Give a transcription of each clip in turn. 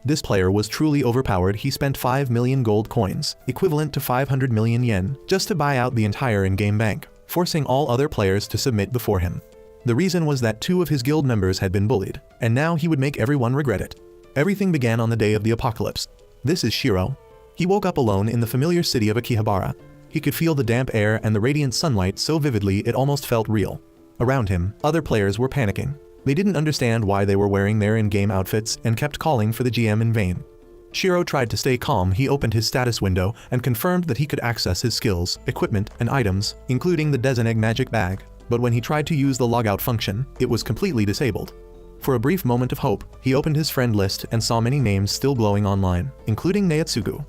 This player was truly overpowered. He spent 5 million gold coins, equivalent to 500 million yen, just to buy out the entire in-game bank, forcing all other players to submit before him. The reason was that 2 of his guild members had been bullied, and now he would make everyone regret it. Everything began on the day of the apocalypse. This is Shirou. He woke up alone in the familiar city of Akihabara. He could feel the damp air and the radiant sunlight so vividly it almost felt real. Around him, other players were panicking. They didn't understand why they were wearing their in-game outfits and kept calling for the GM in vain. Shirou tried to stay calm. He opened his status window and confirmed that he could access his skills, equipment, and items, including the Dezeneg magic bag. But when he tried to use the logout function, it was completely disabled. For a brief moment of hope, he opened his friend list and saw many names still glowing online, including Nayatsugu.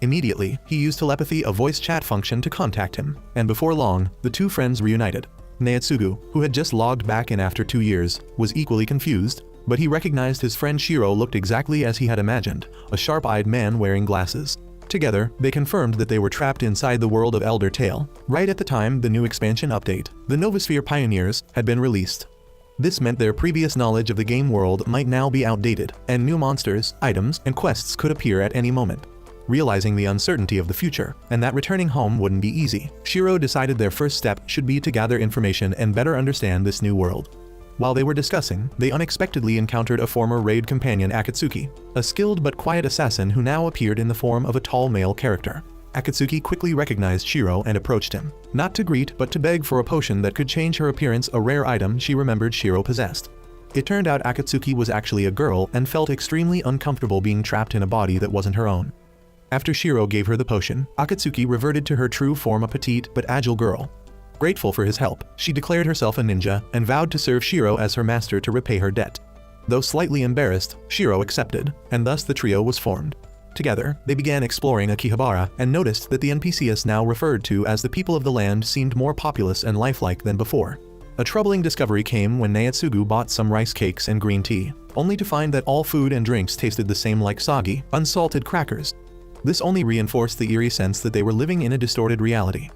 Immediately, he used telepathy, a voice chat function, to contact him, and before long, the 2 friends reunited. Nayatsugu, who had just logged back in after 2 years, was equally confused, but he recognized his friend Shirou looked exactly as he had imagined, a sharp-eyed man wearing glasses. Together, they confirmed that they were trapped inside the world of Elder Tale. Right at the time the new expansion update, the Novosphere Pioneers, had been released. This meant their previous knowledge of the game world might now be outdated, and new monsters, items, and quests could appear at any moment. Realizing the uncertainty of the future, and that returning home wouldn't be easy, Shirou decided their first step should be to gather information and better understand this new world. While they were discussing, they unexpectedly encountered a former raid companion, Akatsuki, a skilled but quiet assassin who now appeared in the form of a tall male character. Akatsuki quickly recognized Shirou and approached him, not to greet but to beg for a potion that could change her appearance, a rare item she remembered Shirou possessed. It turned out Akatsuki was actually a girl and felt extremely uncomfortable being trapped in a body that wasn't her own. After Shirou gave her the potion, Akatsuki reverted to her true form, a petite but agile girl. Grateful for his help, she declared herself a ninja and vowed to serve Shirou as her master to repay her debt. Though slightly embarrassed, Shirou accepted, and thus the trio was formed. Together, they began exploring Akihabara and noticed that the NPCs now referred to as the people of the land seemed more populous and lifelike than before. A troubling discovery came when Nayatsugu bought some rice cakes and green tea, only to find that all food and drinks tasted the same, like soggy, unsalted crackers. This only reinforced the eerie sense that they were living in a distorted reality.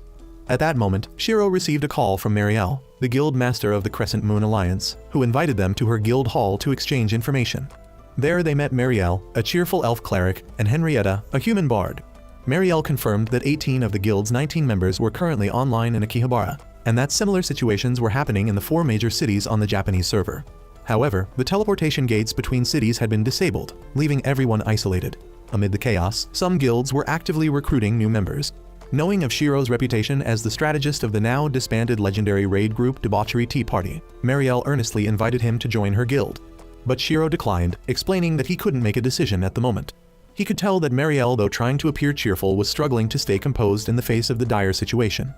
At that moment, Shirou received a call from Marielle, the guild master of the Crescent Moon Alliance, who invited them to her guild hall to exchange information. There they met Marielle, a cheerful elf cleric, and Henrietta, a human bard. Marielle confirmed that 18 of the guild's 19 members were currently online in Akihabara, and that similar situations were happening in the 4 major cities on the Japanese server. However, the teleportation gates between cities had been disabled, leaving everyone isolated. Amid the chaos, some guilds were actively recruiting new members. Knowing of Shirou's reputation as the strategist of the now disbanded legendary raid group Debauchery Tea Party, Marielle earnestly invited him to join her guild. But Shirou declined, explaining that he couldn't make a decision at the moment. He could tell that Marielle, though trying to appear cheerful, was struggling to stay composed in the face of the dire situation.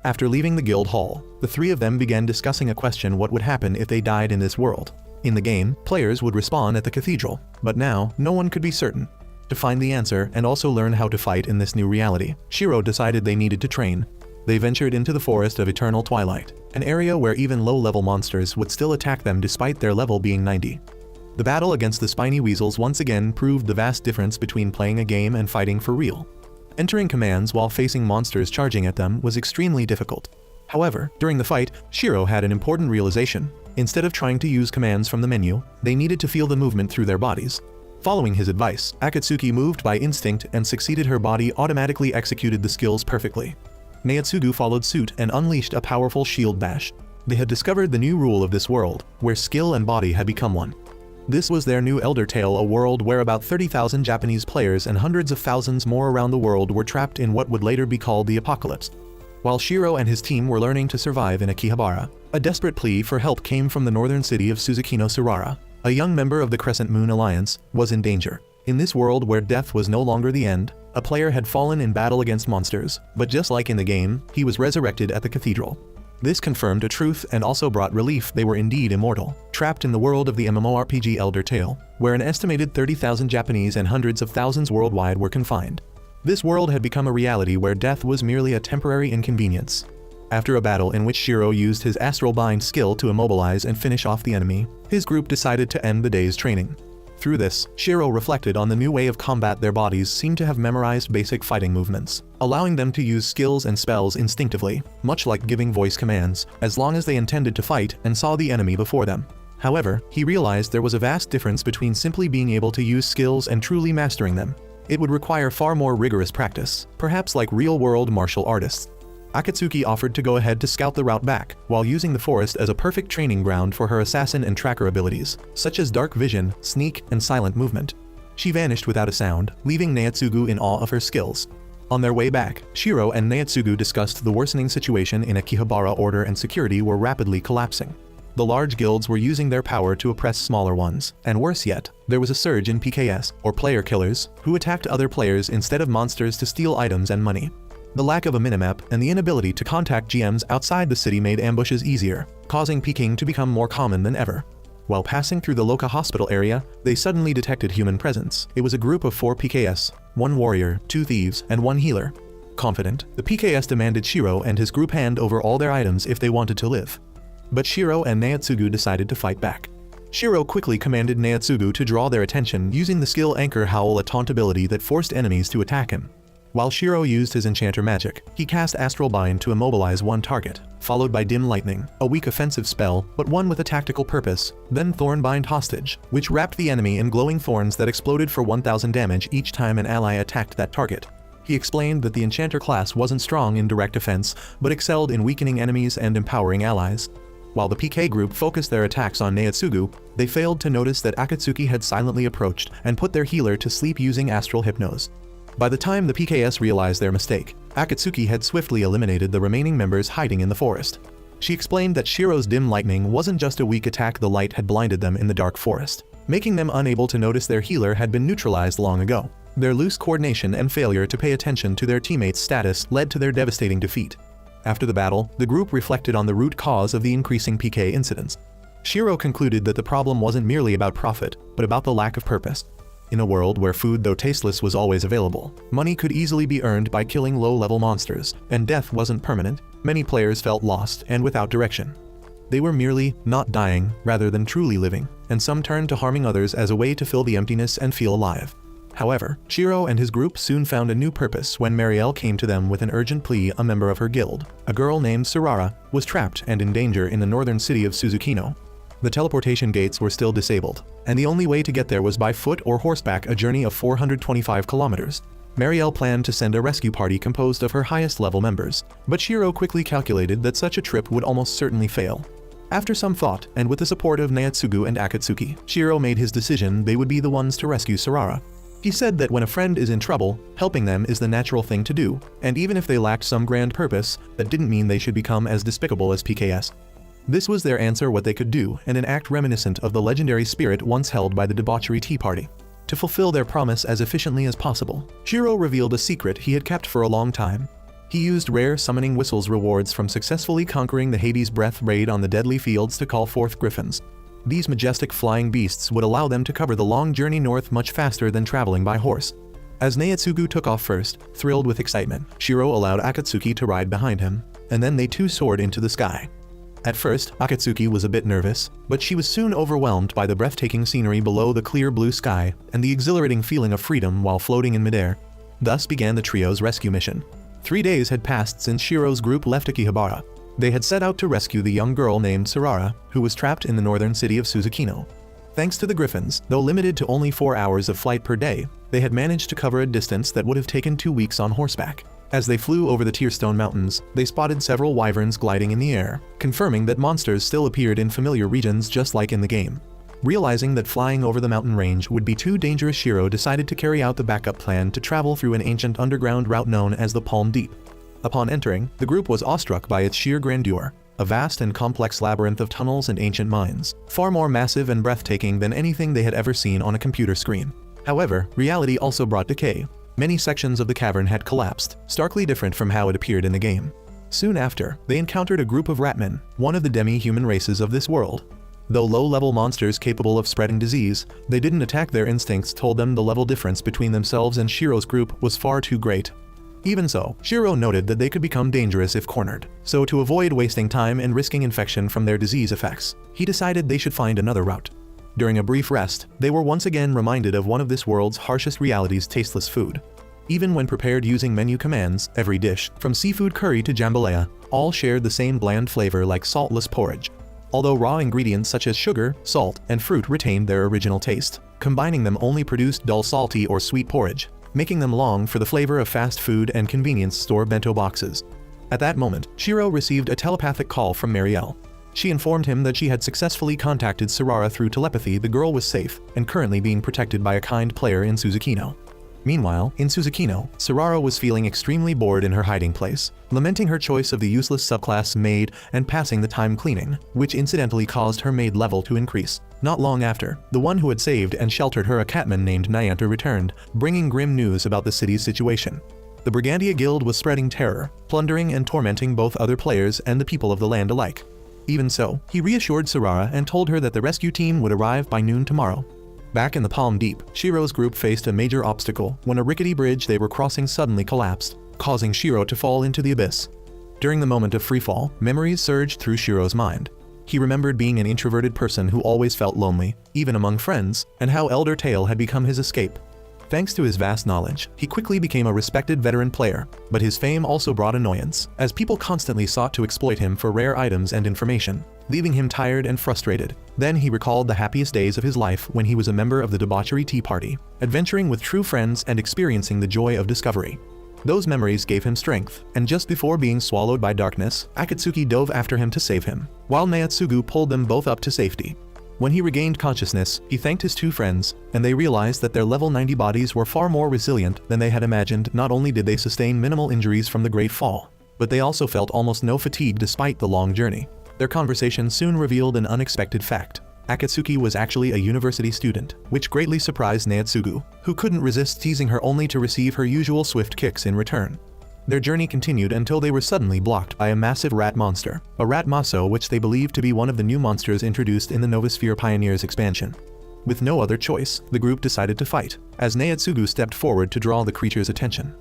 After leaving the guild hall, the 3 of them began discussing a question: what would happen if they died in this world? In the game, players would respawn at the cathedral, but now, no one could be certain. To find the answer and also learn how to fight in this new reality, Shirou decided they needed to train. They ventured into the Forest of Eternal Twilight, an area where even low-level monsters would still attack them despite their level being 90. The battle against the spiny weasels once again proved the vast difference between playing a game and fighting for real. Entering commands while facing monsters charging at them was extremely difficult. However, during the fight, Shirou had an important realization. Instead of trying to use commands from the menu, they needed to feel the movement through their bodies. Following his advice, Akatsuki moved by instinct and succeeded. Her body automatically executed the skills perfectly. Nayatsugu followed suit and unleashed a powerful shield bash. They had discovered the new rule of this world, where skill and body had become one. This was their new Elder Tale, a world where about 30,000 Japanese players and hundreds of thousands more around the world were trapped in what would later be called the Apocalypse. While Shirou and his team were learning to survive in Akihabara, a desperate plea for help came from the northern city of Suzukino. Surara, a young member of the Crescent Moon Alliance, was in danger. In this world where death was no longer the end, a player had fallen in battle against monsters, but just like in the game, he was resurrected at the cathedral. This confirmed a truth and also brought relief: they were indeed immortal, trapped in the world of the MMORPG Elder Tale, where an estimated 30,000 Japanese and hundreds of thousands worldwide were confined. This world had become a reality where death was merely a temporary inconvenience. After a battle in which Shirou used his astral bind skill to immobilize and finish off the enemy, his group decided to end the day's training. Through this, Shirou reflected on the new way of combat. Their bodies seemed to have memorized basic fighting movements, allowing them to use skills and spells instinctively, much like giving voice commands, as long as they intended to fight and saw the enemy before them. However, he realized there was a vast difference between simply being able to use skills and truly mastering them. It would require far more rigorous practice, perhaps like real-world martial artists. Akatsuki offered to go ahead to scout the route back, while using the forest as a perfect training ground for her assassin and tracker abilities, such as dark vision, sneak, and silent movement. She vanished without a sound, leaving Nayatsugu in awe of her skills. On their way back, Shirou and Nayatsugu discussed the worsening situation in Akihabara. Order and security were rapidly collapsing. The large guilds were using their power to oppress smaller ones, and worse yet, there was a surge in PKs, or player killers, who attacked other players instead of monsters to steal items and money. The lack of a minimap and the inability to contact GMs outside the city made ambushes easier, causing peeking to become more common than ever. While passing through the Loka hospital area, they suddenly detected human presence. It was a group of 4 PKs, 1 warrior, 2 thieves, and 1 healer. Confident, the PKs demanded Shirou and his group hand over all their items if they wanted to live. But Shirou and Nayatsugu decided to fight back. Shirou quickly commanded Nayatsugu to draw their attention using the skill Anchor Howl, a taunt ability that forced enemies to attack him. While Shirou used his enchanter magic, he cast Astral Bind to immobilize one target, followed by Dim Lightning, a weak offensive spell, but one with a tactical purpose, then Thornbind Hostage, which wrapped the enemy in glowing thorns that exploded for 1000 damage each time an ally attacked that target. He explained that the enchanter class wasn't strong in direct offense, but excelled in weakening enemies and empowering allies. While the PK group focused their attacks on Nayatsugu, they failed to notice that Akatsuki had silently approached and put their healer to sleep using Astral Hypnose. By the time the PKs realized their mistake, Akatsuki had swiftly eliminated the remaining members hiding in the forest. She explained that Shirou's Dim Lightning wasn't just a weak attack, the light had blinded them in the dark forest, making them unable to notice their healer had been neutralized long ago. Their loose coordination and failure to pay attention to their teammates' status led to their devastating defeat. After the battle, the group reflected on the root cause of the increasing PK incidents. Shirou concluded that the problem wasn't merely about profit, but about the lack of purpose. In a world where food, though tasteless, was always available, money could easily be earned by killing low-level monsters, and death wasn't permanent. Many players felt lost and without direction. They were merely not dying rather than truly living, and some turned to harming others as a way to fill the emptiness and feel alive. However, Shirou and his group soon found a new purpose when Marielle came to them with an urgent plea. A member of her guild, a girl named Sarara, was trapped and in danger in the northern city of Suzukino. The teleportation gates were still disabled, and the only way to get there was by foot or horseback, a journey of 425 kilometers. Marielle planned to send a rescue party composed of her highest level members, but Shirou quickly calculated that such a trip would almost certainly fail. After some thought, and with the support of Nayatsugu and Akatsuki, Shirou made his decision. They would be the ones to rescue Sarara. He said that when a friend is in trouble, helping them is the natural thing to do, and even if they lacked some grand purpose, that didn't mean they should become as despicable as PKs. This was their answer, what they could do, and an act reminiscent of the legendary spirit once held by the debauchery Tea Party. To fulfill their promise as efficiently as possible, Shirou revealed a secret he had kept for a long time. He used rare summoning whistles rewards from successfully conquering the Hades Breath raid on the deadly fields to call forth griffins. These majestic flying beasts would allow them to cover the long journey north much faster than traveling by horse. As Nayatsugu took off first, thrilled with excitement, Shirou allowed Akatsuki to ride behind him, and then they two soared into the sky. At first, Akatsuki was a bit nervous, but she was soon overwhelmed by the breathtaking scenery below the clear blue sky and the exhilarating feeling of freedom while floating in midair. Thus began the trio's rescue mission. 3 days had passed since Shirou's group left Akihabara. They had set out to rescue the young girl named Sarara, who was trapped in the northern city of Suzukino. Thanks to the griffins, though limited to only 4 hours of flight per day, they had managed to cover a distance that would have taken 2 weeks on horseback. As they flew over the Tearstone Mountains, they spotted several wyverns gliding in the air, confirming that monsters still appeared in familiar regions just like in the game. Realizing that flying over the mountain range would be too dangerous, Shirou decided to carry out the backup plan to travel through an ancient underground route known as the Palm Deep. Upon entering, the group was awestruck by its sheer grandeur, a vast and complex labyrinth of tunnels and ancient mines, far more massive and breathtaking than anything they had ever seen on a computer screen. However, reality also brought decay. Many sections of the cavern had collapsed, starkly different from how it appeared in the game. Soon after, they encountered a group of ratmen, one of the demi-human races of this world. Though low-level monsters capable of spreading disease, they didn't attack. Their instincts told them the level difference between themselves and Shirou's group was far too great. Even so, Shirou noted that they could become dangerous if cornered, so to avoid wasting time and risking infection from their disease effects, he decided they should find another route. During a brief rest, they were once again reminded of one of this world's harshest realities: tasteless food. Even when prepared using menu commands, every dish, from seafood curry to jambalaya, all shared the same bland flavor like saltless porridge. although raw ingredients such as sugar, salt, and fruit retained their original taste. Combining them only produced dull salty or sweet porridge, making them long for the flavor of fast food and convenience store bento boxes. At that moment, Shirou received a telepathic call from Marielle. She informed him that she had successfully contacted Sarara through telepathy. The girl was safe and currently being protected by a kind player in Suzukino. Meanwhile, in Suzukino, Sarara was feeling extremely bored in her hiding place, lamenting her choice of the useless subclass maid and passing the time cleaning, which incidentally caused her maid level to increase. Not long after, the one who had saved and sheltered her, a catman named Nayanta, returned, bringing grim news about the city's situation. The Brigandia Guild was spreading terror, plundering and tormenting both other players and the people of the land alike. Even so, he reassured Sarara and told her that the rescue team would arrive by noon tomorrow. Back in the Palm Deep, Shirou's group faced a major obstacle when a rickety bridge they were crossing suddenly collapsed, causing Shirou to fall into the abyss. During the moment of freefall, memories surged through Shirou's mind. He remembered being an introverted person who always felt lonely, even among friends, and how Elder Tale had become his escape. Thanks to his vast knowledge, he quickly became a respected veteran player, but his fame also brought annoyance, as people constantly sought to exploit him for rare items and information, leaving him tired and frustrated. Then he recalled the happiest days of his life when he was a member of the debauchery tea party, adventuring with true friends and experiencing the joy of discovery. Those memories gave him strength, and just before being swallowed by darkness, Akatsuki dove after him to save him, while Nayatsugu pulled them both up to safety. When he regained consciousness, he thanked his two friends, and they realized that their level 90 bodies were far more resilient than they had imagined. Not only did they sustain minimal injuries from the Great Fall, but they also felt almost no fatigue despite the long journey. Their conversation soon revealed an unexpected fact. Akatsuki was actually a university student, which greatly surprised Nayatsugu, who couldn't resist teasing her only to receive her usual swift kicks in return. Their journey continued until they were suddenly blocked by a massive rat monster, a rat maso which they believed to be one of the new monsters introduced in the Novosphere Pioneers expansion. With no other choice, the group decided to fight, as Nayatsugu stepped forward to draw the creature's attention.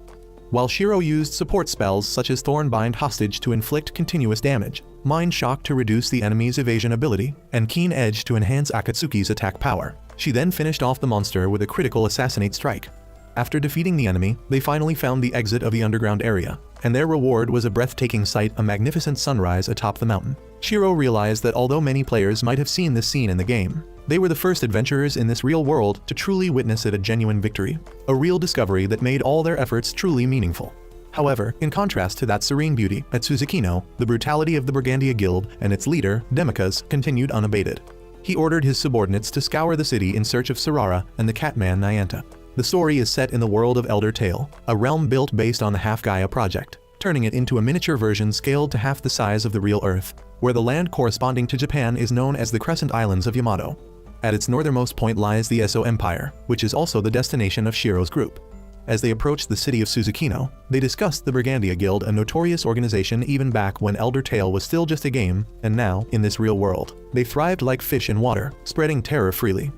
While Shirou used support spells such as Thornbind Hostage to inflict continuous damage, Mind Shock to reduce the enemy's evasion ability, and Keen Edge to enhance Akatsuki's attack power, she then finished off the monster with a critical assassinate strike. After defeating the enemy, they finally found the exit of the underground area, and their reward was a breathtaking sight, a magnificent sunrise atop the mountain. Shirou realized that although many players might have seen this scene in the game, they were the first adventurers in this real world to truly witness it, a genuine victory, a real discovery that made all their efforts truly meaningful. However, in contrast to that serene beauty, at Suzukino, the brutality of the Brigandia Guild and its leader, Demicas, continued unabated. He ordered his subordinates to scour the city in search of Sarara and the Catman Nayanta. The story is set in the world of Elder Tale, a realm built based on the Half-Gaia project, turning it into a miniature version scaled to half the size of the real Earth, where the land corresponding to Japan is known as the Crescent Islands of Yamato. At its northernmost point lies the Esso Empire, which is also the destination of Shirou's group. As they approached the city of Suzukino, they discussed the Brigandia Guild, a notorious organization even back when Elder Tale was still just a game, and now, in this real world, they thrived like fish in water, spreading terror freely.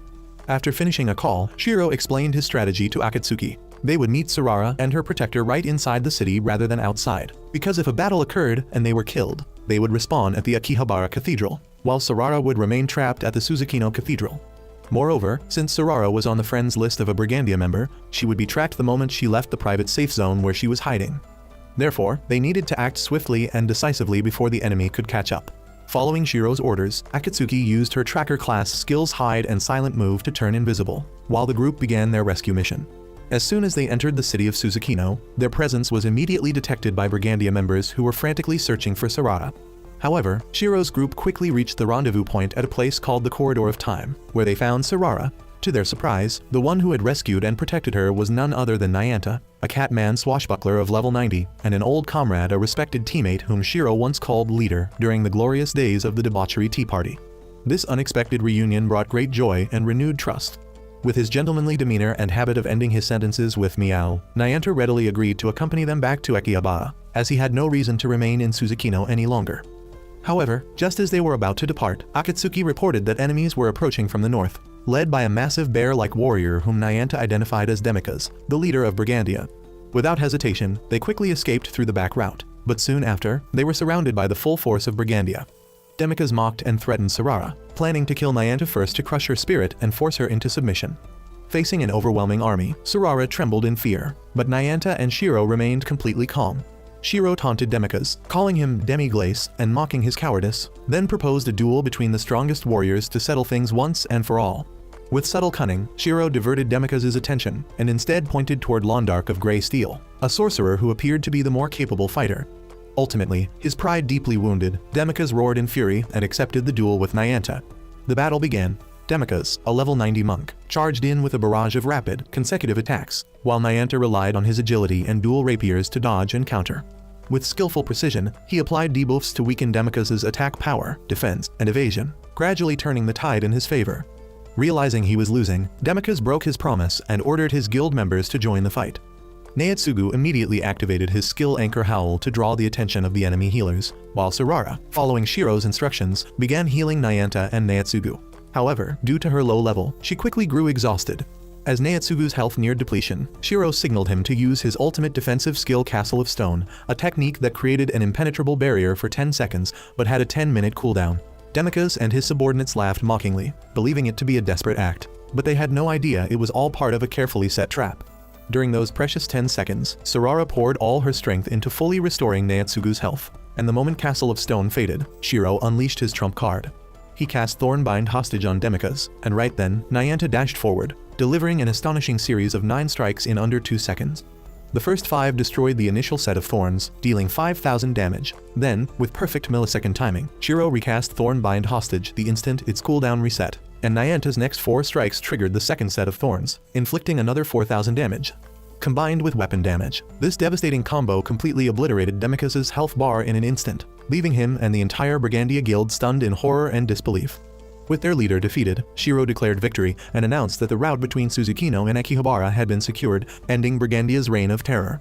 After finishing a call, Shirou explained his strategy to Akatsuki. They would meet Sarara and her protector right inside the city rather than outside, because if a battle occurred and they were killed, they would respawn at the Akihabara Cathedral, while Sarara would remain trapped at the Suzukino Cathedral. Moreover, since Sarara was on the friends list of a Brigandia member, she would be tracked the moment she left the private safe zone where she was hiding. Therefore, they needed to act swiftly and decisively before the enemy could catch up. Following Shirou's orders, Akatsuki used her tracker class skills Hide and Silent move to turn invisible, while the group began their rescue mission. As soon as they entered the city of Suzukino, their presence was immediately detected by Brigandia members who were frantically searching for Sarara. However, Shirou's group quickly reached the rendezvous point at a place called the Corridor of Time, where they found Sarara. To their surprise, the one who had rescued and protected her was none other than Nayanta, a Catman swashbuckler of level 90, and an old comrade, a respected teammate whom Shirou once called leader during the glorious days of the debauchery tea party. This unexpected reunion brought great joy and renewed trust. With his gentlemanly demeanor and habit of ending his sentences with meow, Nayanta readily agreed to accompany them back to Akihabara, as he had no reason to remain in Suzukino any longer. However, just as they were about to depart, Akatsuki reported that enemies were approaching from the north, led by a massive bear-like warrior whom Nayanta identified as Demicas, the leader of Brigandia. Without hesitation, they quickly escaped through the back route, but soon after, they were surrounded by the full force of Brigandia. Demicas mocked and threatened Sarara, planning to kill Nayanta first to crush her spirit and force her into submission. Facing an overwhelming army, Sarara trembled in fear, but Nayanta and Shirou remained completely calm. Shirou taunted Demikaz, calling him demi-glace and mocking his cowardice, then proposed a duel between the strongest warriors to settle things once and for all. With subtle cunning, Shirou diverted Demikaz's attention and instead pointed toward Londark of Grey Steel, a sorcerer who appeared to be the more capable fighter. Ultimately, his pride deeply wounded, Demikaz roared in fury and accepted the duel with Nayanta. The battle began. Demikaz, a level 90 monk, charged in with a barrage of rapid, consecutive attacks, while Nayanta relied on his agility and dual rapiers to dodge and counter. With skillful precision, he applied debuffs to weaken Demikaz's attack power, defense, and evasion, gradually turning the tide in his favor. Realizing he was losing, Demikaz broke his promise and ordered his guild members to join the fight. Nayatsugu immediately activated his skill Anchor Howl to draw the attention of the enemy healers, while Sarara, following Shirou's instructions, began healing Nayanta and Nayatsugu. However, due to her low level, she quickly grew exhausted. As Nayatsugu's health neared depletion, Shirou signaled him to use his ultimate defensive skill Castle of Stone, a technique that created an impenetrable barrier for 10 seconds but had a 10-minute cooldown. Demikaz and his subordinates laughed mockingly, believing it to be a desperate act, but they had no idea it was all part of a carefully set trap. During those precious 10 seconds, Sarara poured all her strength into fully restoring Nayatsugu's health, and the moment Castle of Stone faded, Shirou unleashed his trump card. He cast Thornbind Hostage on Demikaz, and right then, Nayanta dashed forward, delivering an astonishing series of 9 strikes in under 2 seconds. The first 5 destroyed the initial set of thorns, dealing 5,000 damage. Then, with perfect millisecond timing, Shirou recast Thornbind Hostage the instant its cooldown reset, and Nyanta's next 4 strikes triggered the second set of thorns, inflicting another 4,000 damage. Combined with weapon damage, this devastating combo completely obliterated Demikaz's health bar in an instant, leaving him and the entire Brigandia Guild stunned in horror and disbelief. With their leader defeated, Shirou declared victory and announced that the route between Suzukino and Akihabara had been secured, ending Brigandia's reign of terror.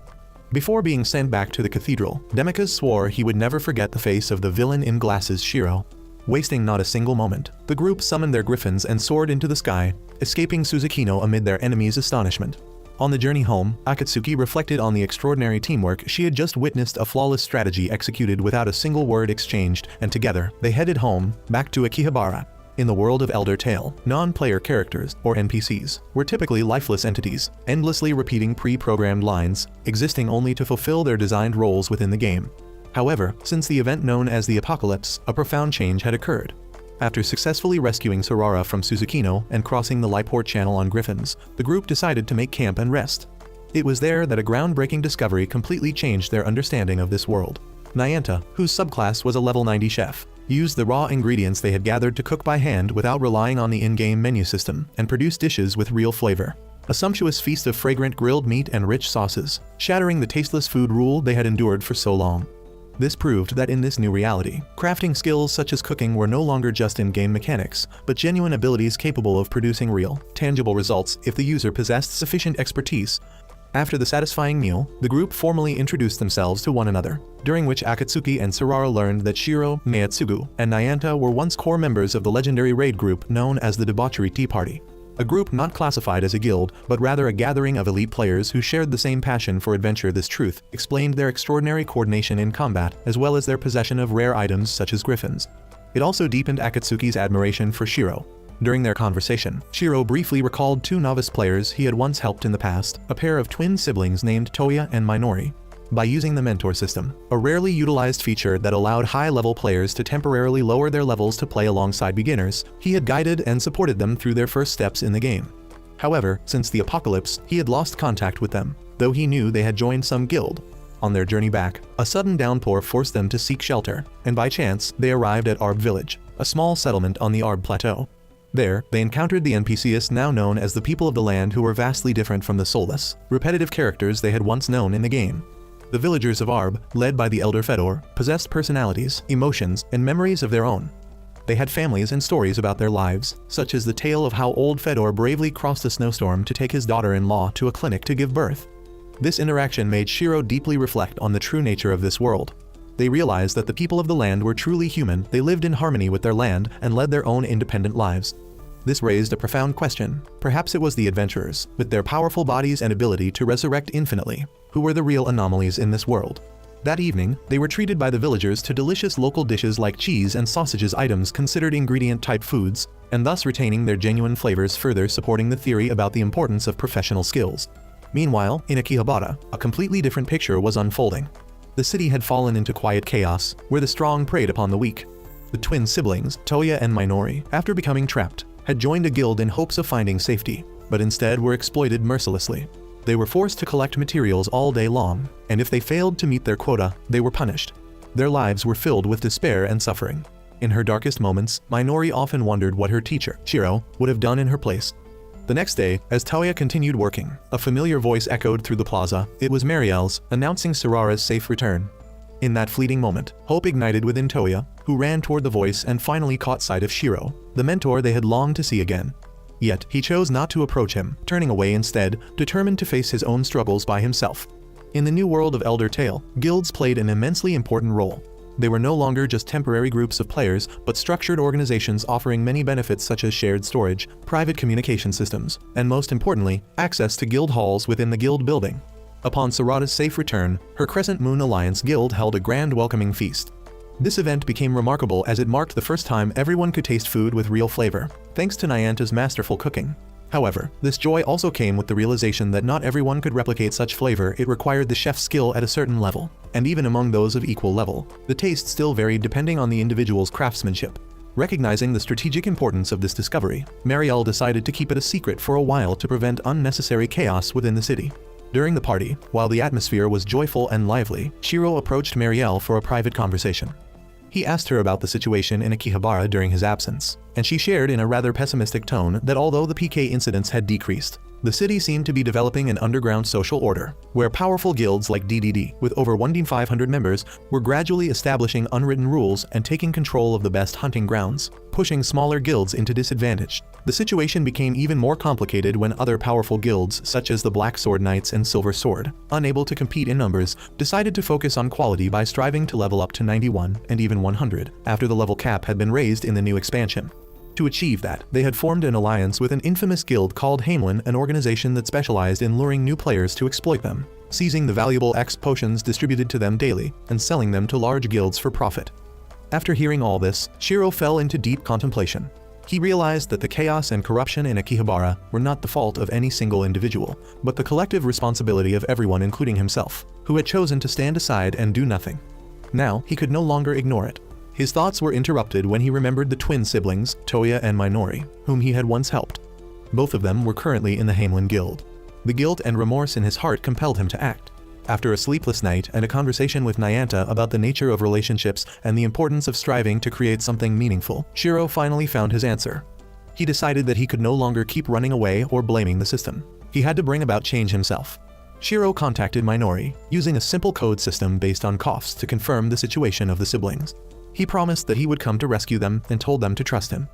Before being sent back to the cathedral, Demikaz swore he would never forget the face of the villain in glasses Shirou. Wasting not a single moment, the group summoned their griffins and soared into the sky, escaping Suzukino amid their enemies' astonishment. On the journey home, Akatsuki reflected on the extraordinary teamwork she had just witnessed, a flawless strategy executed without a single word exchanged, and together, they headed home, back to Akihabara. In the world of Elder Tale, non-player characters, or NPCs, were typically lifeless entities, endlessly repeating pre-programmed lines, existing only to fulfill their designed roles within the game. However, since the event known as the Apocalypse, a profound change had occurred. After successfully rescuing Sarara from Suzukino and crossing the Lyport Channel on griffins, the group decided to make camp and rest. It was there that a groundbreaking discovery completely changed their understanding of this world. Nayanta, whose subclass was a level 90 chef, used the raw ingredients they had gathered to cook by hand without relying on the in-game menu system, and produce dishes with real flavor. A sumptuous feast of fragrant grilled meat and rich sauces, shattering the tasteless food rule they had endured for so long. This proved that in this new reality, crafting skills such as cooking were no longer just in-game mechanics, but genuine abilities capable of producing real, tangible results if the user possessed sufficient expertise. After the satisfying meal, the group formally introduced themselves to one another, during which Akatsuki and Sarara learned that Shirou, Nayatsugu, and Nayanta were once core members of the legendary raid group known as the Debauchery Tea Party. A group not classified as a guild, but rather a gathering of elite players who shared the same passion for adventure. This truth explained their extraordinary coordination in combat, as well as their possession of rare items such as griffins. It also deepened Akatsuki's admiration for Shirou. During their conversation, Shirou briefly recalled 2 novice players he had once helped in the past, a pair of twin siblings named Toya and Minori. By using the mentor system, a rarely utilized feature that allowed high-level players to temporarily lower their levels to play alongside beginners, he had guided and supported them through their first steps in the game. However, since the apocalypse, he had lost contact with them, though he knew they had joined some guild. On their journey back, a sudden downpour forced them to seek shelter, and by chance, they arrived at Arb Village, a small settlement on the Arb Plateau. There, they encountered the NPCs now known as the people of the land, who were vastly different from the soulless, repetitive characters they had once known in the game. The villagers of Arb, led by the Elder Fedor, possessed personalities, emotions, and memories of their own. They had families and stories about their lives, such as the tale of how old Fedor bravely crossed a snowstorm to take his daughter-in-law to a clinic to give birth. This interaction made Shirou deeply reflect on the true nature of this world. They realized that the people of the land were truly human, they lived in harmony with their land, and led their own independent lives. This raised a profound question. Perhaps it was the adventurers, with their powerful bodies and ability to resurrect infinitely, who were the real anomalies in this world. That evening, they were treated by the villagers to delicious local dishes like cheese and sausages, items considered ingredient-type foods, and thus retaining their genuine flavors, further supporting the theory about the importance of professional skills. Meanwhile, in Akihabara, a completely different picture was unfolding. The city had fallen into quiet chaos, where the strong preyed upon the weak. The twin siblings, Toya and Minori, after becoming trapped, had joined a guild in hopes of finding safety, but instead were exploited mercilessly. They were forced to collect materials all day long, and if they failed to meet their quota, they were punished. Their lives were filled with despair and suffering. In her darkest moments, Minori often wondered what her teacher, Shirou, would have done in her place. The next day, as Toya continued working, a familiar voice echoed through the plaza. It was Marielle's, announcing Sarara's safe return. In that fleeting moment, hope ignited within Toya, who ran toward the voice and finally caught sight of Shirou, the mentor they had longed to see again. Yet, he chose not to approach him, turning away instead, determined to face his own struggles by himself. In the new world of Elder Tale, guilds played an immensely important role. They were no longer just temporary groups of players, but structured organizations offering many benefits such as shared storage, private communication systems, and most importantly, access to guild halls within the guild building. Upon Sarara's safe return, her Crescent Moon Alliance guild held a grand welcoming feast. This event became remarkable as it marked the first time everyone could taste food with real flavor, thanks to Nyanta's masterful cooking. However, this joy also came with the realization that not everyone could replicate such flavor. It required the chef's skill at a certain level, and even among those of equal level, the taste still varied depending on the individual's craftsmanship. Recognizing the strategic importance of this discovery, Marielle decided to keep it a secret for a while to prevent unnecessary chaos within the city. During the party, while the atmosphere was joyful and lively, Shirou approached Marielle for a private conversation. He asked her about the situation in Akihabara during his absence, and she shared in a rather pessimistic tone that although the PK incidents had decreased, the city seemed to be developing an underground social order, where powerful guilds like DDD, with over 1,500 members, were gradually establishing unwritten rules and taking control of the best hunting grounds, pushing smaller guilds into disadvantage. The situation became even more complicated when other powerful guilds, such as the Black Sword Knights and Silver Sword, unable to compete in numbers, decided to focus on quality by striving to level up to 91 and even 100 after the level cap had been raised in the new expansion. To achieve that, they had formed an alliance with an infamous guild called Hamelin, an organization that specialized in luring new players to exploit them, seizing the valuable X potions distributed to them daily, and selling them to large guilds for profit. After hearing all this, Shirou fell into deep contemplation. He realized that the chaos and corruption in Akihabara were not the fault of any single individual, but the collective responsibility of everyone, including himself, who had chosen to stand aside and do nothing. Now, he could no longer ignore it. His thoughts were interrupted when he remembered the twin siblings, Toya and Minori, whom he had once helped. Both of them were currently in the Hamelin Guild. The guilt and remorse in his heart compelled him to act. After a sleepless night and a conversation with Nyanta about the nature of relationships and the importance of striving to create something meaningful, Shirou finally found his answer. He decided that he could no longer keep running away or blaming the system. He had to bring about change himself. Shirou contacted Minori, using a simple code system based on coughs to confirm the situation of the siblings. He promised that he would come to rescue them and told them to trust him.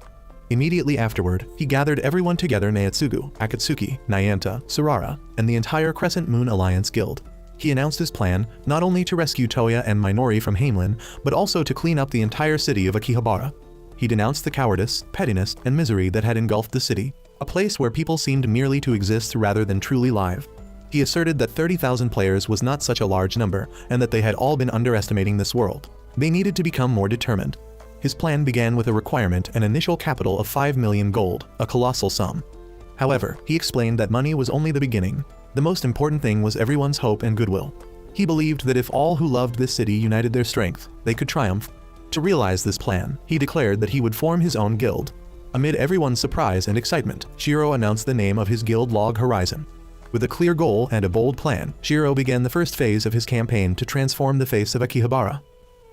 Immediately afterward, he gathered everyone together: Nayatsugu, Akatsuki, Nayanta, Sarara, and the entire Crescent Moon Alliance Guild. He announced his plan not only to rescue Toya and Minori from Hamelin, but also to clean up the entire city of Akihabara. He denounced the cowardice, pettiness, and misery that had engulfed the city, a place where people seemed merely to exist rather than truly live. He asserted that 30,000 players was not such a large number, and that they had all been underestimating this world. They needed to become more determined. His plan began with a requirement: an initial capital of 5 million gold, a colossal sum. However, he explained that money was only the beginning. The most important thing was everyone's hope and goodwill. He believed that if all who loved this city united their strength, they could triumph. To realize this plan, he declared that he would form his own guild. Amid everyone's surprise and excitement, Shirou announced the name of his guild: Log Horizon. With a clear goal and a bold plan, Shirou began the first phase of his campaign to transform the face of Akihabara.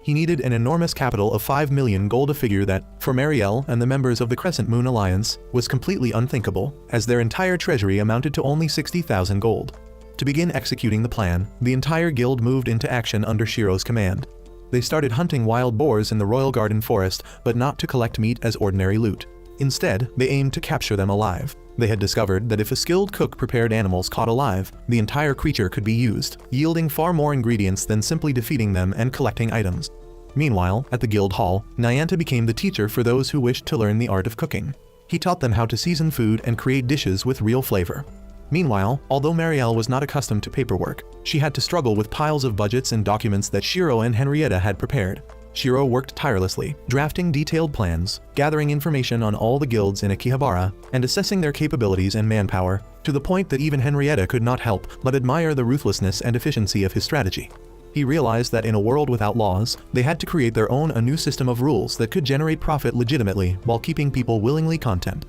He needed an enormous capital of 5 million gold, a figure that, for Marielle and the members of the Crescent Moon Alliance, was completely unthinkable, as their entire treasury amounted to only 60,000 gold. To begin executing the plan, the entire guild moved into action under Shirou's command. They started hunting wild boars in the Royal Garden Forest, but not to collect meat as ordinary loot. Instead, they aimed to capture them alive. They had discovered that if a skilled cook prepared animals caught alive, the entire creature could be used, yielding far more ingredients than simply defeating them and collecting items. Meanwhile, at the guild hall, Nyanta became the teacher for those who wished to learn the art of cooking. He taught them how to season food and create dishes with real flavor. Meanwhile, although Marielle was not accustomed to paperwork, she had to struggle with piles of budgets and documents that Shirou and Henrietta had prepared. Shirou worked tirelessly, drafting detailed plans, gathering information on all the guilds in Akihabara, and assessing their capabilities and manpower, to the point that even Henrietta could not help but admire the ruthlessness and efficiency of his strategy. He realized that in a world without laws, they had to create their own a new system of rules that could generate profit legitimately while keeping people willingly content.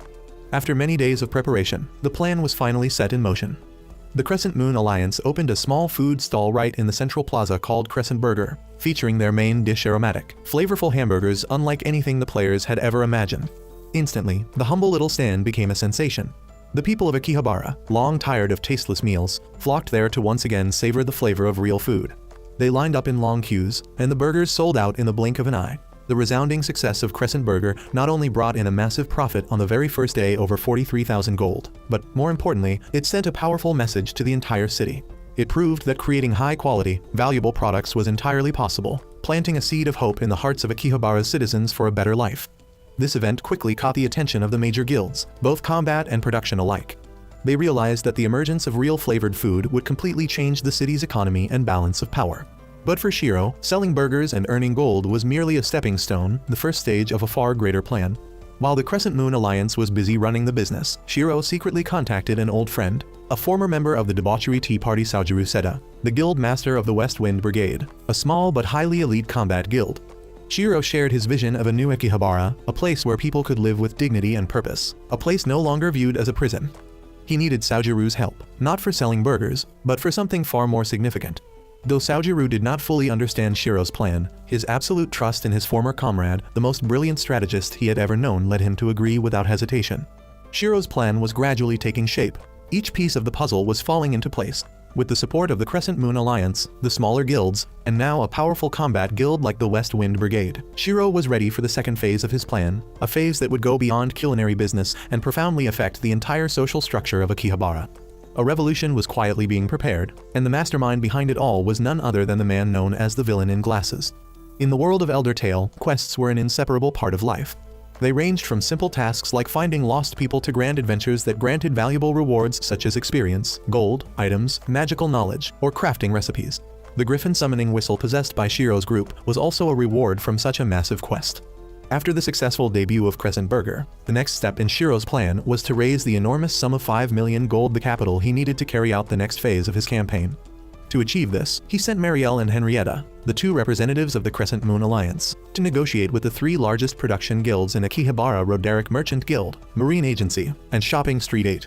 After many days of preparation, the plan was finally set in motion. The Crescent Moon Alliance opened a small food stall right in the central plaza called Crescent Burger, featuring their main dish aromatic, flavorful hamburgers unlike anything the players had ever imagined. Instantly, the humble little stand became a sensation. The people of Akihabara, long tired of tasteless meals, flocked there to once again savor the flavor of real food. They lined up in long queues, and the burgers sold out in the blink of an eye. The resounding success of Crescent Burger not only brought in a massive profit on the very first day, over 43,000 gold, but more importantly, it sent a powerful message to the entire city. It proved that creating high-quality, valuable products was entirely possible, planting a seed of hope in the hearts of Akihabara's citizens for a better life. This event quickly caught the attention of the major guilds, both combat and production alike. They realized that the emergence of real flavored food would completely change the city's economy and balance of power. But for Shirou, selling burgers and earning gold was merely a stepping stone, the first stage of a far greater plan. While the Crescent Moon Alliance was busy running the business, Shirou secretly contacted an old friend, a former member of the debauchery tea party Suzukino Seda, the guild master of the West Wind Brigade, a small but highly elite combat guild. Shirou shared his vision of a new Akihabara, a place where people could live with dignity and purpose, a place no longer viewed as a prison. He needed Suzuki's help, not for selling burgers, but for something far more significant. Though Suzukino did not fully understand Shirou's plan, his absolute trust in his former comrade, the most brilliant strategist he had ever known, led him to agree without hesitation. Shirou's plan was gradually taking shape. Each piece of the puzzle was falling into place. With the support of the Crescent Moon Alliance, the smaller guilds, and now a powerful combat guild like the West Wind Brigade, Shirou was ready for the second phase of his plan, a phase that would go beyond culinary business and profoundly affect the entire social structure of Akihabara. A revolution was quietly being prepared, and the mastermind behind it all was none other than the man known as the Villain in Glasses. In the world of Elder Tale, quests were an inseparable part of life. They ranged from simple tasks like finding lost people to grand adventures that granted valuable rewards such as experience, gold, items, magical knowledge, or crafting recipes. The griffin summoning whistle possessed by Shirou's group was also a reward from such a massive quest. After the successful debut of Crescent Burger, the next step in Shirou's plan was to raise the enormous sum of 5 million gold, the capital he needed to carry out the next phase of his campaign. To achieve this, he sent Marielle and Henrietta, the two representatives of the Crescent Moon Alliance, to negotiate with the three largest production guilds in Akihabara: Roderick Merchant Guild, Marine Agency, and Shopping Street 8.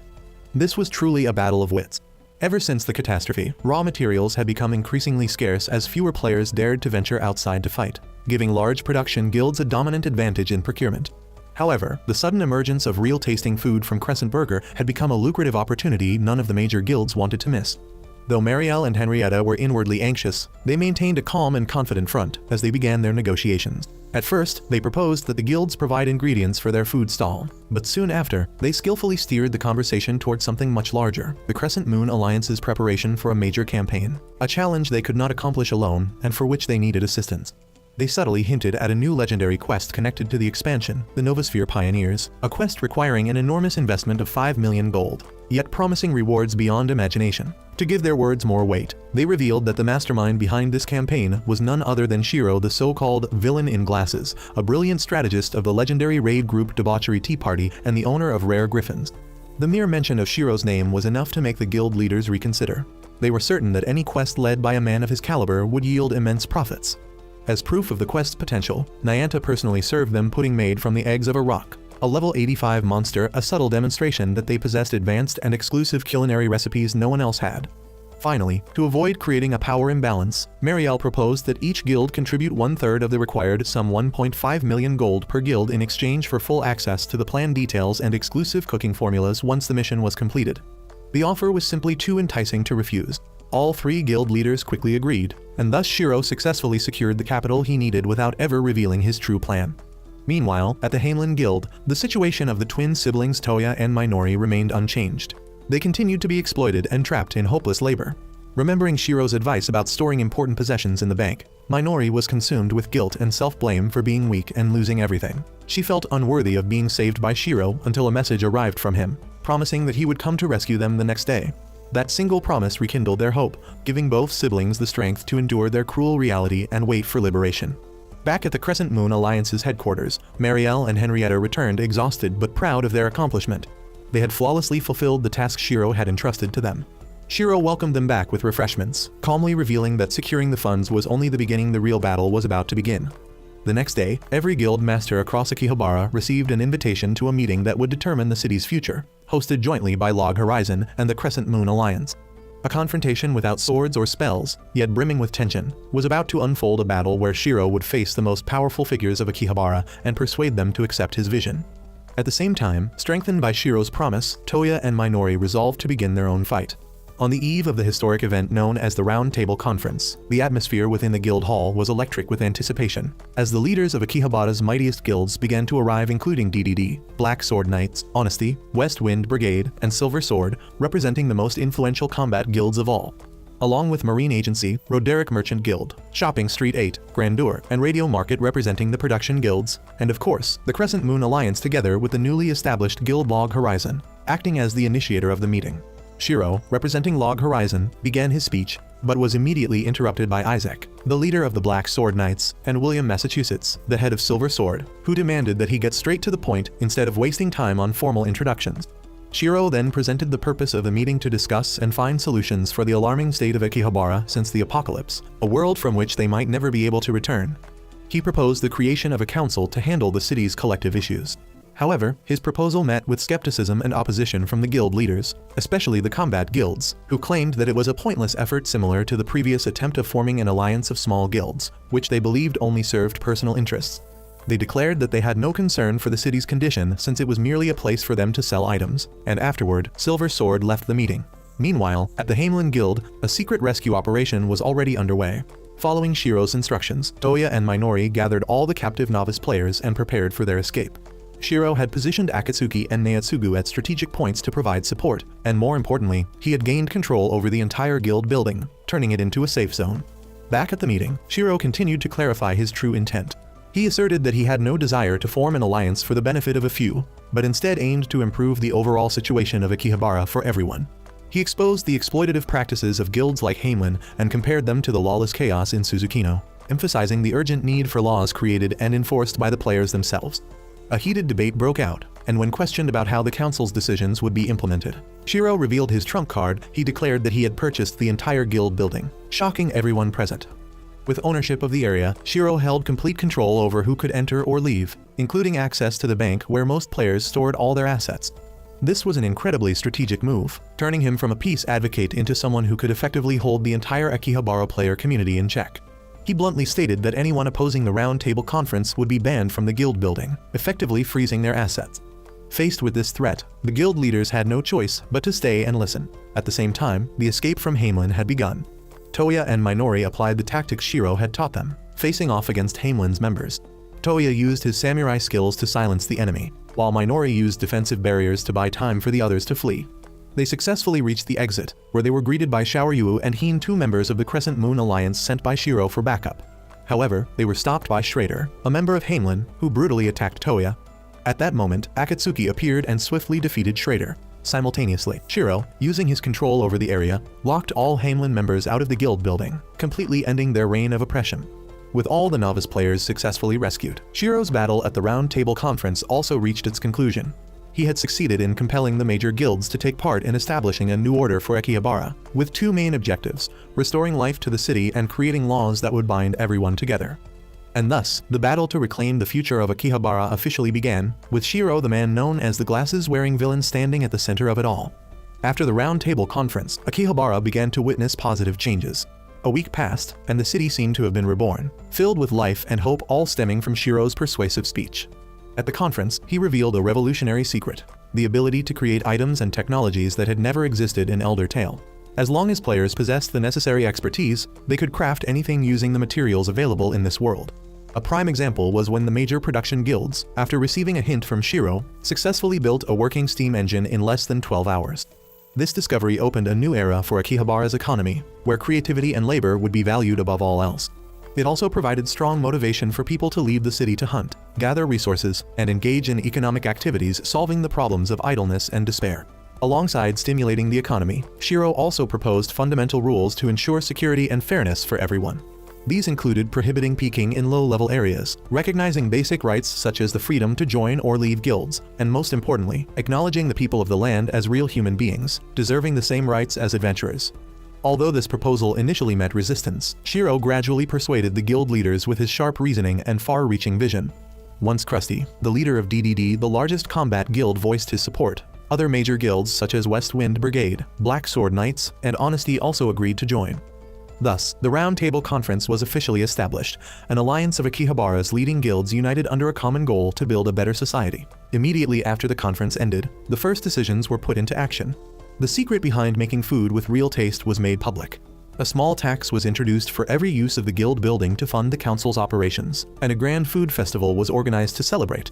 This was truly a battle of wits. Ever since the catastrophe, raw materials had become increasingly scarce as fewer players dared to venture outside to fight, giving large production guilds a dominant advantage in procurement. However, the sudden emergence of real-tasting food from Crescent Burger had become a lucrative opportunity none of the major guilds wanted to miss. Though Marielle and Henrietta were inwardly anxious, they maintained a calm and confident front as they began their negotiations. At first, they proposed that the guilds provide ingredients for their food stall, but soon after, they skillfully steered the conversation towards something much larger: the Crescent Moon Alliance's preparation for a major campaign, a challenge they could not accomplish alone and for which they needed assistance. They subtly hinted at a new legendary quest connected to the expansion, the Novosphere Pioneers, a quest requiring an enormous investment of 5 million gold, yet promising rewards beyond imagination. To give their words more weight, they revealed that the mastermind behind this campaign was none other than Shirou, the so-called Villain in Glasses, a brilliant strategist of the legendary raid group Debauchery Tea Party and the owner of rare griffins. The mere mention of Shirou's name was enough to make the guild leaders reconsider. They were certain that any quest led by a man of his caliber would yield immense profits. As proof of the quest's potential, Nayanta personally served them pudding made from the eggs of a rock, a level 85 monster, a subtle demonstration that they possessed advanced and exclusive culinary recipes no one else had. Finally, to avoid creating a power imbalance, Marielle proposed that each guild contribute 1/3 of the required sum, 1.5 million gold per guild, in exchange for full access to the plan details and exclusive cooking formulas once the mission was completed. The offer was simply too enticing to refuse. All three guild leaders quickly agreed, and thus Shirou successfully secured the capital he needed without ever revealing his true plan. Meanwhile, at the Hainlin Guild, the situation of the twin siblings Toya and Minori remained unchanged. They continued to be exploited and trapped in hopeless labor. Remembering Shirou's advice about storing important possessions in the bank, Minori was consumed with guilt and self-blame for being weak and losing everything. She felt unworthy of being saved by Shirou until a message arrived from him, promising that he would come to rescue them the next day. That single promise rekindled their hope, giving both siblings the strength to endure their cruel reality and wait for liberation. Back at the Crescent Moon Alliance's headquarters, Marielle and Henrietta returned exhausted but proud of their accomplishment. They had flawlessly fulfilled the task Shirou had entrusted to them. Shirou welcomed them back with refreshments, calmly revealing that securing the funds was only the beginning. The real battle was about to begin. The next day, every guild master across Akihabara received an invitation to a meeting that would determine the city's future, hosted jointly by Log Horizon and the Crescent Moon Alliance. A confrontation without swords or spells, yet brimming with tension, was about to unfold, a battle where Shirou would face the most powerful figures of Akihabara and persuade them to accept his vision. At the same time, strengthened by Shirou's promise, Toya and Minori resolved to begin their own fight. On the eve of the historic event known as the Round Table Conference, the atmosphere within the guild hall was electric with anticipation, as the leaders of Akihabara's mightiest guilds began to arrive, including DDD, Black Sword Knights, Honesty, West Wind Brigade, and Silver Sword, representing the most influential combat guilds of all. Along with Marine Agency, Roderick Merchant Guild, Shopping Street 8, Grandeur, and Radio Market representing the production guilds, and of course, the Crescent Moon Alliance together with the newly established guild Log Horizon, acting as the initiator of the meeting. Shirou, representing Log Horizon, began his speech, but was immediately interrupted by Isaac, the leader of the Black Sword Knights, and William Massachusetts, the head of Silver Sword, who demanded that he get straight to the point instead of wasting time on formal introductions. Shirou then presented the purpose of the meeting to discuss and find solutions for the alarming state of Akihabara since the apocalypse, a world from which they might never be able to return. He proposed the creation of a council to handle the city's collective issues. However, his proposal met with skepticism and opposition from the guild leaders, especially the combat guilds, who claimed that it was a pointless effort similar to the previous attempt of forming an alliance of small guilds, which they believed only served personal interests. They declared that they had no concern for the city's condition since it was merely a place for them to sell items, and afterward, Silver Sword left the meeting. Meanwhile, at the Hamelin Guild, a secret rescue operation was already underway. Following Shirou's instructions, Toya and Minori gathered all the captive novice players and prepared for their escape. Shirou had positioned Akatsuki and Nayatsugu at strategic points to provide support, and more importantly, he had gained control over the entire guild building, turning it into a safe zone. Back at the meeting, Shirou continued to clarify his true intent. He asserted that he had no desire to form an alliance for the benefit of a few, but instead aimed to improve the overall situation of Akihabara for everyone. He exposed the exploitative practices of guilds like Hamelin and compared them to the lawless chaos in Suzukino, emphasizing the urgent need for laws created and enforced by the players themselves. A heated debate broke out, and when questioned about how the council's decisions would be implemented, Shirou revealed his trump card. He declared that he had purchased the entire guild building, shocking everyone present. With ownership of the area, Shirou held complete control over who could enter or leave, including access to the bank where most players stored all their assets. This was an incredibly strategic move, turning him from a peace advocate into someone who could effectively hold the entire Akihabara player community in check. He bluntly stated that anyone opposing the Round Table Conference would be banned from the guild building, effectively freezing their assets. Faced with this threat, the guild leaders had no choice but to stay and listen. At the same time, the escape from Hamelin had begun. Toya and Minori applied the tactics Shirou had taught them, facing off against Hamelin's members. Toya used his samurai skills to silence the enemy, while Minori used defensive barriers to buy time for the others to flee. They successfully reached the exit, where they were greeted by Xiaoyu and Heen, two members of the Crescent Moon Alliance sent by Shirou for backup. However, they were stopped by Schrader, a member of Hamelin, who brutally attacked Toya. At that moment, Akatsuki appeared and swiftly defeated Schrader. Simultaneously, Shirou, using his control over the area, locked all Hamelin members out of the guild building, completely ending their reign of oppression. With all the novice players successfully rescued, Shirou's battle at the Round Table Conference also reached its conclusion. He had succeeded in compelling the major guilds to take part in establishing a new order for Akihabara, with two main objectives: restoring life to the city and creating laws that would bind everyone together. And thus, the battle to reclaim the future of Akihabara officially began, with Shirou, the man known as the glasses-wearing villain, standing at the center of it all. After the Round Table Conference, Akihabara began to witness positive changes. A week passed, and the city seemed to have been reborn, filled with life and hope, all stemming from Shirou's persuasive speech. At the conference, he revealed a revolutionary secret: the ability to create items and technologies that had never existed in Elder Tale. As long as players possessed the necessary expertise, they could craft anything using the materials available in this world. A prime example was when the major production guilds, after receiving a hint from Shirou, successfully built a working steam engine in less than 12 hours. This discovery opened a new era for Akihabara's economy, where creativity and labor would be valued above all else. It also provided strong motivation for people to leave the city to hunt, gather resources, and engage in economic activities, solving the problems of idleness and despair. Alongside stimulating the economy, Shirou also proposed fundamental rules to ensure security and fairness for everyone. These included prohibiting peaking in low-level areas, recognizing basic rights such as the freedom to join or leave guilds, and most importantly, acknowledging the people of the land as real human beings, deserving the same rights as adventurers. Although this proposal initially met resistance, Shirou gradually persuaded the guild leaders with his sharp reasoning and far-reaching vision. Once Krusty, the leader of DDD, the largest combat guild, voiced his support, other major guilds such as West Wind Brigade, Black Sword Knights, and Honesty also agreed to join. Thus, the Round Table Conference was officially established, an alliance of Akihabara's leading guilds united under a common goal to build a better society. Immediately after the conference ended, the first decisions were put into action. The secret behind making food with real taste was made public. A small tax was introduced for every use of the guild building to fund the council's operations, and a grand food festival was organized to celebrate.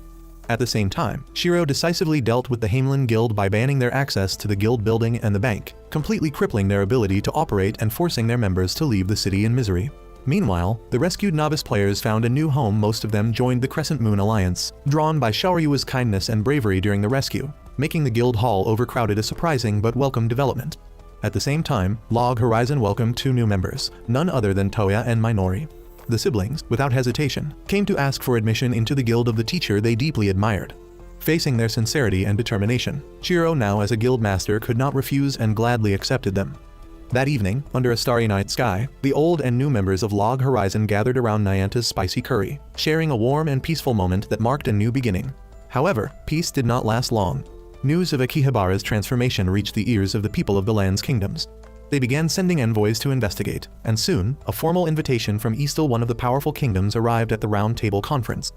At the same time, Shirou decisively dealt with the Hamelin Guild by banning their access to the guild building and the bank, completely crippling their ability to operate and forcing their members to leave the city in misery. Meanwhile, the rescued novice players found a new home. Most of them joined the Crescent Moon Alliance, drawn by Xiaoryu's kindness and bravery during the rescue, making the guild hall overcrowded a surprising but welcome development. At the same time, Log Horizon welcomed 2 new members, none other than Toya and Minori. The siblings, without hesitation, came to ask for admission into the guild of the teacher they deeply admired. Facing their sincerity and determination, Shirou, now as a guild master, could not refuse and gladly accepted them. That evening, under a starry night sky, the old and new members of Log Horizon gathered around Nyanta's spicy curry, sharing a warm and peaceful moment that marked a new beginning. However, peace did not last long. News of Akihabara's transformation reached the ears of the people of the land's kingdoms. They began sending envoys to investigate, and soon, a formal invitation from Eastal, one of the powerful kingdoms, arrived at the Round Table Conference.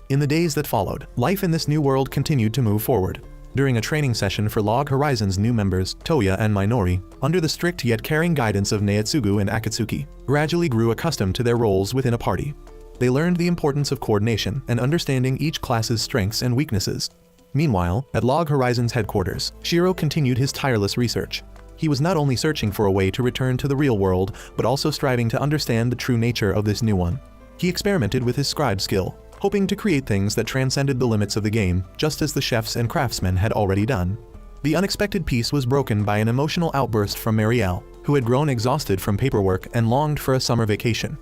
In the days that followed, life in this new world continued to move forward. During a training session for Log Horizon's new members, Toya and Minori, under the strict yet caring guidance of Nayatsugu and Akatsuki, gradually grew accustomed to their roles within a party. They learned the importance of coordination and understanding each class's strengths and weaknesses. Meanwhile, at Log Horizon's headquarters, Shirou continued his tireless research. He was not only searching for a way to return to the real world, but also striving to understand the true nature of this new one. He experimented with his scribe skill, hoping to create things that transcended the limits of the game, just as the chefs and craftsmen had already done. The unexpected peace was broken by an emotional outburst from Marielle, who had grown exhausted from paperwork and longed for a summer vacation.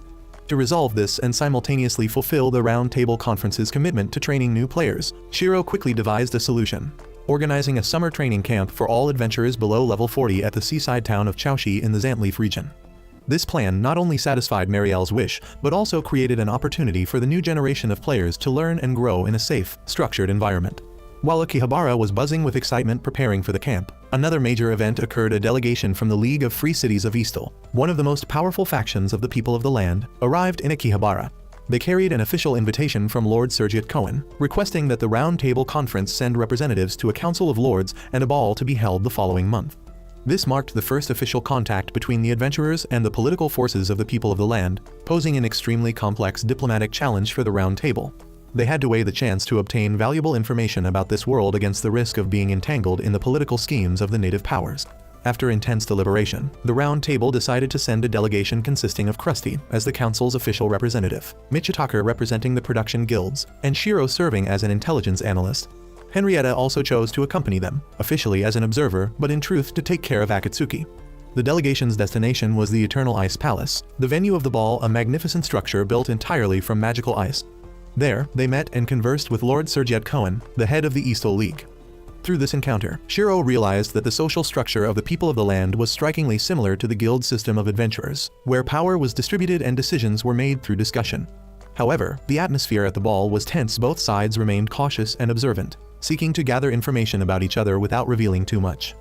To resolve this and simultaneously fulfill the Round Table Conference's commitment to training new players, Shirou quickly devised a solution, organizing a summer training camp for all adventurers below level 40 at the seaside town of Chaoshi in the Xantleaf region. This plan not only satisfied Marielle's wish, but also created an opportunity for the new generation of players to learn and grow in a safe, structured environment. While Akihabara was buzzing with excitement preparing for the camp, another major event occurred. A delegation from the League of Free Cities of Eastal, one of the most powerful factions of the people of the land, arrived in Akihabara. They carried an official invitation from Lord Sergiat Cohen, requesting that the Round Table Conference send representatives to a Council of Lords and a ball to be held the following month. This marked the first official contact between the adventurers and the political forces of the people of the land, posing an extremely complex diplomatic challenge for the Round Table. They had to weigh the chance to obtain valuable information about this world against the risk of being entangled in the political schemes of the native powers. After intense deliberation, the Round Table decided to send a delegation consisting of Krusty as the council's official representative, Michitaka representing the production guilds, and Shirou serving as an intelligence analyst. Henrietta also chose to accompany them, officially as an observer, but in truth to take care of Akatsuki. The delegation's destination was the Eternal Ice Palace, the venue of the ball, a magnificent structure built entirely from magical ice. There, they met and conversed with Lord Sergiat Cohen, the head of the Eastal League. Through this encounter, Shirou realized that the social structure of the people of the land was strikingly similar to the guild system of adventurers, where power was distributed and decisions were made through discussion. However, the atmosphere at the ball was tense. Both sides remained cautious and observant, seeking to gather information about each other without revealing too much.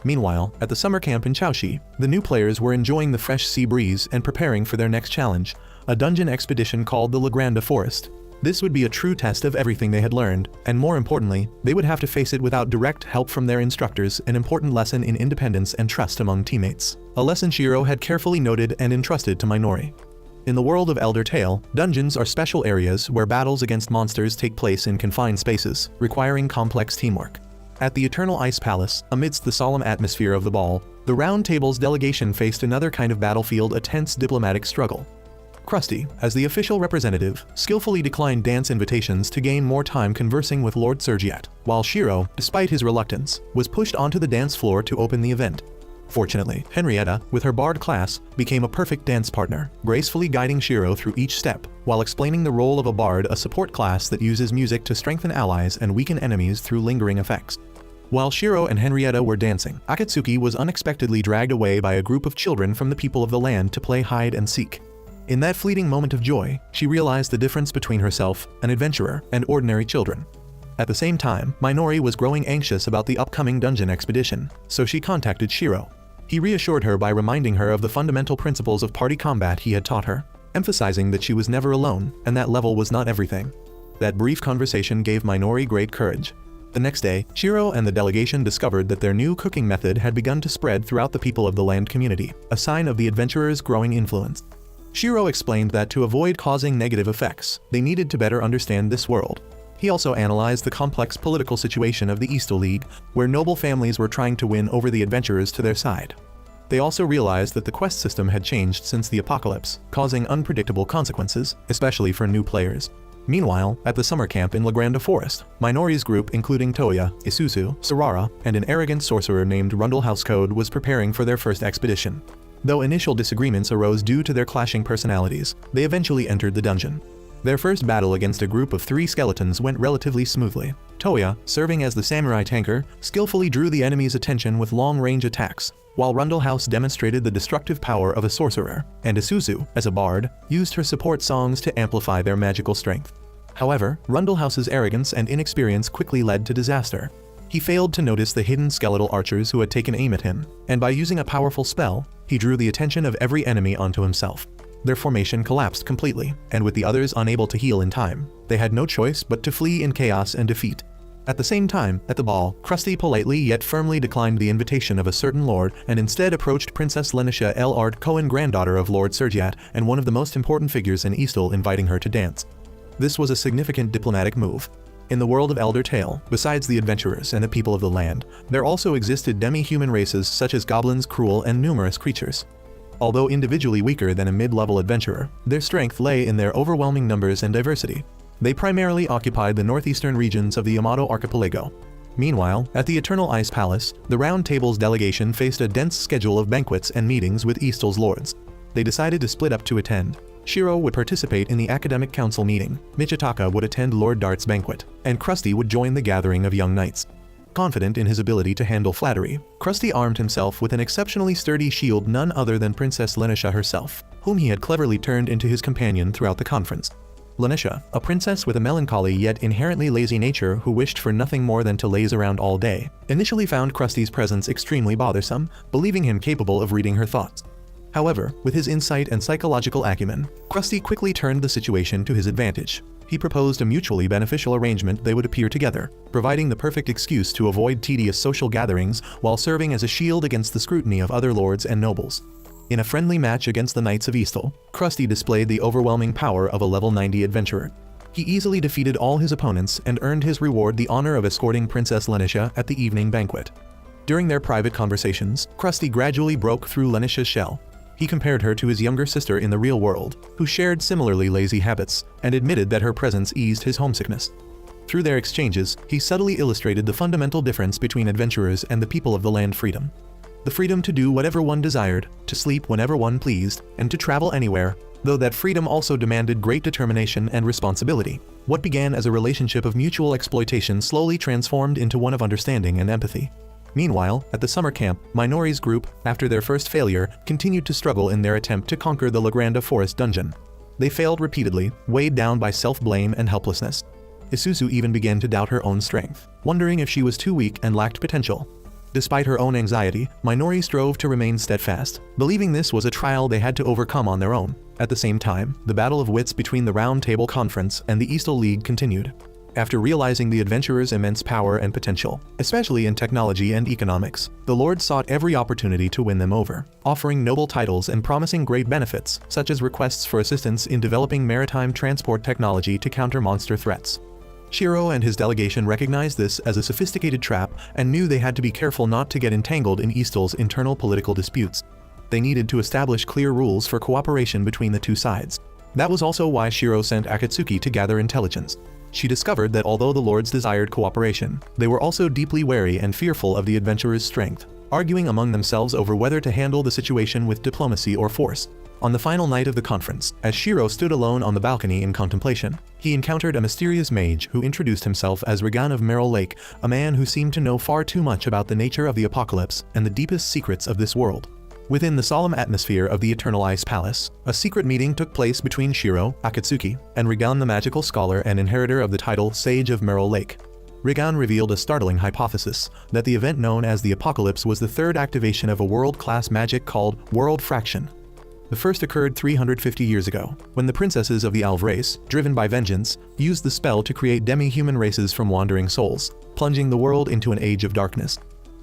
Meanwhile, at the summer camp in Chaoshi, the new players were enjoying the fresh sea breeze and preparing for their next challenge, a dungeon expedition called the La Grande Forest. This would be a true test of everything they had learned, and more importantly, they would have to face it without direct help from their instructors, an important lesson in independence and trust among teammates, a lesson Shirou had carefully noted and entrusted to Minori. In the world of Elder Tale, dungeons are special areas where battles against monsters take place in confined spaces, requiring complex teamwork. At the Eternal Ice Palace, amidst the solemn atmosphere of the ball, the Round Table's delegation faced another kind of battlefield, a tense diplomatic struggle. Krusty, as the official representative, skillfully declined dance invitations to gain more time conversing with Lord Sergiat, while Shirou, despite his reluctance, was pushed onto the dance floor to open the event. Fortunately, Henrietta, with her bard class, became a perfect dance partner, gracefully guiding Shirou through each step, while explaining the role of a bard, a support class that uses music to strengthen allies and weaken enemies through lingering effects. While Shirou and Henrietta were dancing, Akatsuki was unexpectedly dragged away by a group of children from the people of the land to play hide and seek. In that fleeting moment of joy, she realized the difference between herself, an adventurer, and ordinary children. At the same time, Minori was growing anxious about the upcoming dungeon expedition, so she contacted Shirou. He reassured her by reminding her of the fundamental principles of party combat he had taught her, emphasizing that she was never alone and that level was not everything. That brief conversation gave Minori great courage. The next day, Shirou and the delegation discovered that their new cooking method had begun to spread throughout the people of the land community, a sign of the adventurers' growing influence. Shirou explained that to avoid causing negative effects, they needed to better understand this world. He also analyzed the complex political situation of the Eastal League, where noble families were trying to win over the adventurers to their side. They also realized that the quest system had changed since the apocalypse, causing unpredictable consequences, especially for new players. Meanwhile, at the summer camp in Lagranda Forest, Minori's group including Toya, Isuzu, Sarara, and an arrogant sorcerer named Rundle Housecode was preparing for their first expedition. Though initial disagreements arose due to their clashing personalities, they eventually entered the dungeon. Their first battle against a group of 3 skeletons went relatively smoothly. Toya, serving as the samurai tanker, skillfully drew the enemy's attention with long-range attacks, while Rundle House demonstrated the destructive power of a sorcerer, and Isuzu, as a bard, used her support songs to amplify their magical strength. However, Rundle House's arrogance and inexperience quickly led to disaster. He failed to notice the hidden skeletal archers who had taken aim at him, and by using a powerful spell, he drew the attention of every enemy onto himself. Their formation collapsed completely, and with the others unable to heal in time, they had no choice but to flee in chaos and defeat. At the same time, at the ball, Krusty politely yet firmly declined the invitation of a certain lord and instead approached Princess Lenisha L. Cohen, granddaughter of Lord Sergiat and one of the most important figures in Eastal, inviting her to dance. This was a significant diplomatic move. In the world of Elder Tale, besides the adventurers and the people of the land, there also existed demi-human races such as goblins, cruel, and numerous creatures. Although individually weaker than a mid-level adventurer, their strength lay in their overwhelming numbers and diversity. They primarily occupied the northeastern regions of the Yamato archipelago. Meanwhile, at the Eternal Ice Palace, the Round Table's delegation faced a dense schedule of banquets and meetings with Eastal's lords. They decided to split up to attend. Shirou would participate in the Academic Council meeting, Michitaka would attend Lord Dart's banquet, and Krusty would join the gathering of young knights. Confident in his ability to handle flattery, Krusty armed himself with an exceptionally sturdy shield, none other than Princess Lenisha herself, whom he had cleverly turned into his companion throughout the conference. Lenisha, a princess with a melancholy yet inherently lazy nature who wished for nothing more than to laze around all day, initially found Krusty's presence extremely bothersome, believing him capable of reading her thoughts. However, with his insight and psychological acumen, Krusty quickly turned the situation to his advantage. He proposed a mutually beneficial arrangement: they would appear together, providing the perfect excuse to avoid tedious social gatherings while serving as a shield against the scrutiny of other lords and nobles. In a friendly match against the Knights of Eastal, Krusty displayed the overwhelming power of a level 90 adventurer. He easily defeated all his opponents and earned his reward, the honor of escorting Princess Lenisha at the evening banquet. During their private conversations, Krusty gradually broke through Lenisha's shell. He compared her to his younger sister in the real world, who shared similarly lazy habits, and admitted that her presence eased his homesickness. Through their exchanges, he subtly illustrated the fundamental difference between adventurers and the people of the land: freedom. The freedom to do whatever one desired, to sleep whenever one pleased, and to travel anywhere, though that freedom also demanded great determination and responsibility. What began as a relationship of mutual exploitation slowly transformed into one of understanding and empathy. Meanwhile, at the summer camp, Minori's group, after their first failure, continued to struggle in their attempt to conquer the Lagranda Forest dungeon. They failed repeatedly, weighed down by self-blame and helplessness. Isuzu even began to doubt her own strength, wondering if she was too weak and lacked potential. Despite her own anxiety, Minori strove to remain steadfast, believing this was a trial they had to overcome on their own. At the same time, the battle of wits between the Round Table Conference and the Eastal League continued. After realizing the adventurers' immense power and potential, especially in technology and economics, the lords sought every opportunity to win them over, offering noble titles and promising great benefits, such as requests for assistance in developing maritime transport technology to counter monster threats. Shirou and his delegation recognized this as a sophisticated trap and knew they had to be careful not to get entangled in Eastal's internal political disputes. They needed to establish clear rules for cooperation between the two sides. That was also why Shirou sent Akatsuki to gather intelligence. She discovered that although the lords desired cooperation, they were also deeply wary and fearful of the adventurer's strength. arguing among themselves over whether to handle the situation with diplomacy or force. On the final night of the conference, as Shirou stood alone on the balcony in contemplation, he encountered a mysterious mage who introduced himself as Regan of Merrill Lake, a man who seemed to know far too much about the nature of the apocalypse and the deepest secrets of this world. Within the solemn atmosphere of the Eternal Ice Palace, a secret meeting took place between Shirou, Akatsuki, and Regan, the magical scholar and inheritor of the title Sage of Merrill Lake. Regan revealed a startling hypothesis, that the event known as the Apocalypse was the third activation of a world-class magic called World Fraction. The first occurred 350 years ago, when the princesses of the Alv race, driven by vengeance, used the spell to create demi-human races from wandering souls, plunging the world into an age of darkness.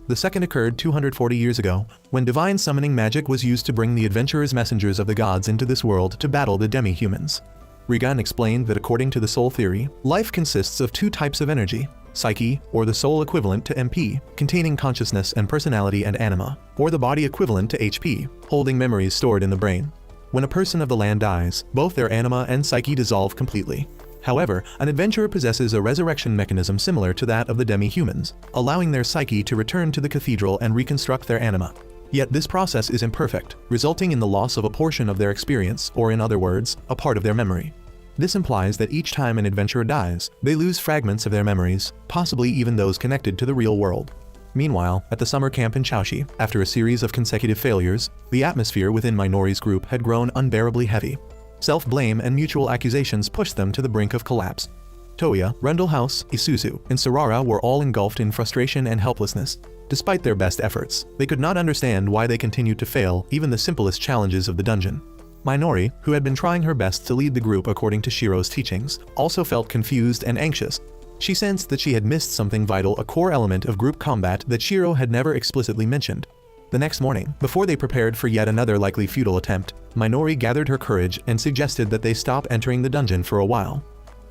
The second occurred 240 years ago, when divine summoning magic was used to bring the adventurers' messengers of the gods into this world to battle the demi-humans. Regan explained that according to the soul theory, life consists of two types of energy: psyche, or the soul equivalent to MP, containing consciousness and personality and anima, or the body equivalent to HP, holding memories stored in the brain. When a person of the land dies, both their anima and psyche dissolve completely. However, an adventurer possesses a resurrection mechanism similar to that of the demi-humans, allowing their psyche to return to the cathedral and reconstruct their anima. Yet this process is imperfect, resulting in the loss of a portion of their experience, or in other words, a part of their memory. This implies that each time an adventurer dies, they lose fragments of their memories, possibly even those connected to the real world. Meanwhile, at the summer camp in Chaoshi, after a series of consecutive failures, the atmosphere within Minori's group had grown unbearably heavy. Self-blame and mutual accusations pushed them to the brink of collapse. Toya, Rundle House, Isuzu, and Sarara were all engulfed in frustration and helplessness. Despite their best efforts, they could not understand why they continued to fail even the simplest challenges of the dungeon. Minori, who had been trying her best to lead the group according to Shirou's teachings, also felt confused and anxious. She sensed that she had missed something vital, a core element of group combat that Shirou had never explicitly mentioned. The next morning, before they prepared for yet another likely futile attempt, Minori gathered her courage and suggested that they stop entering the dungeon for a while.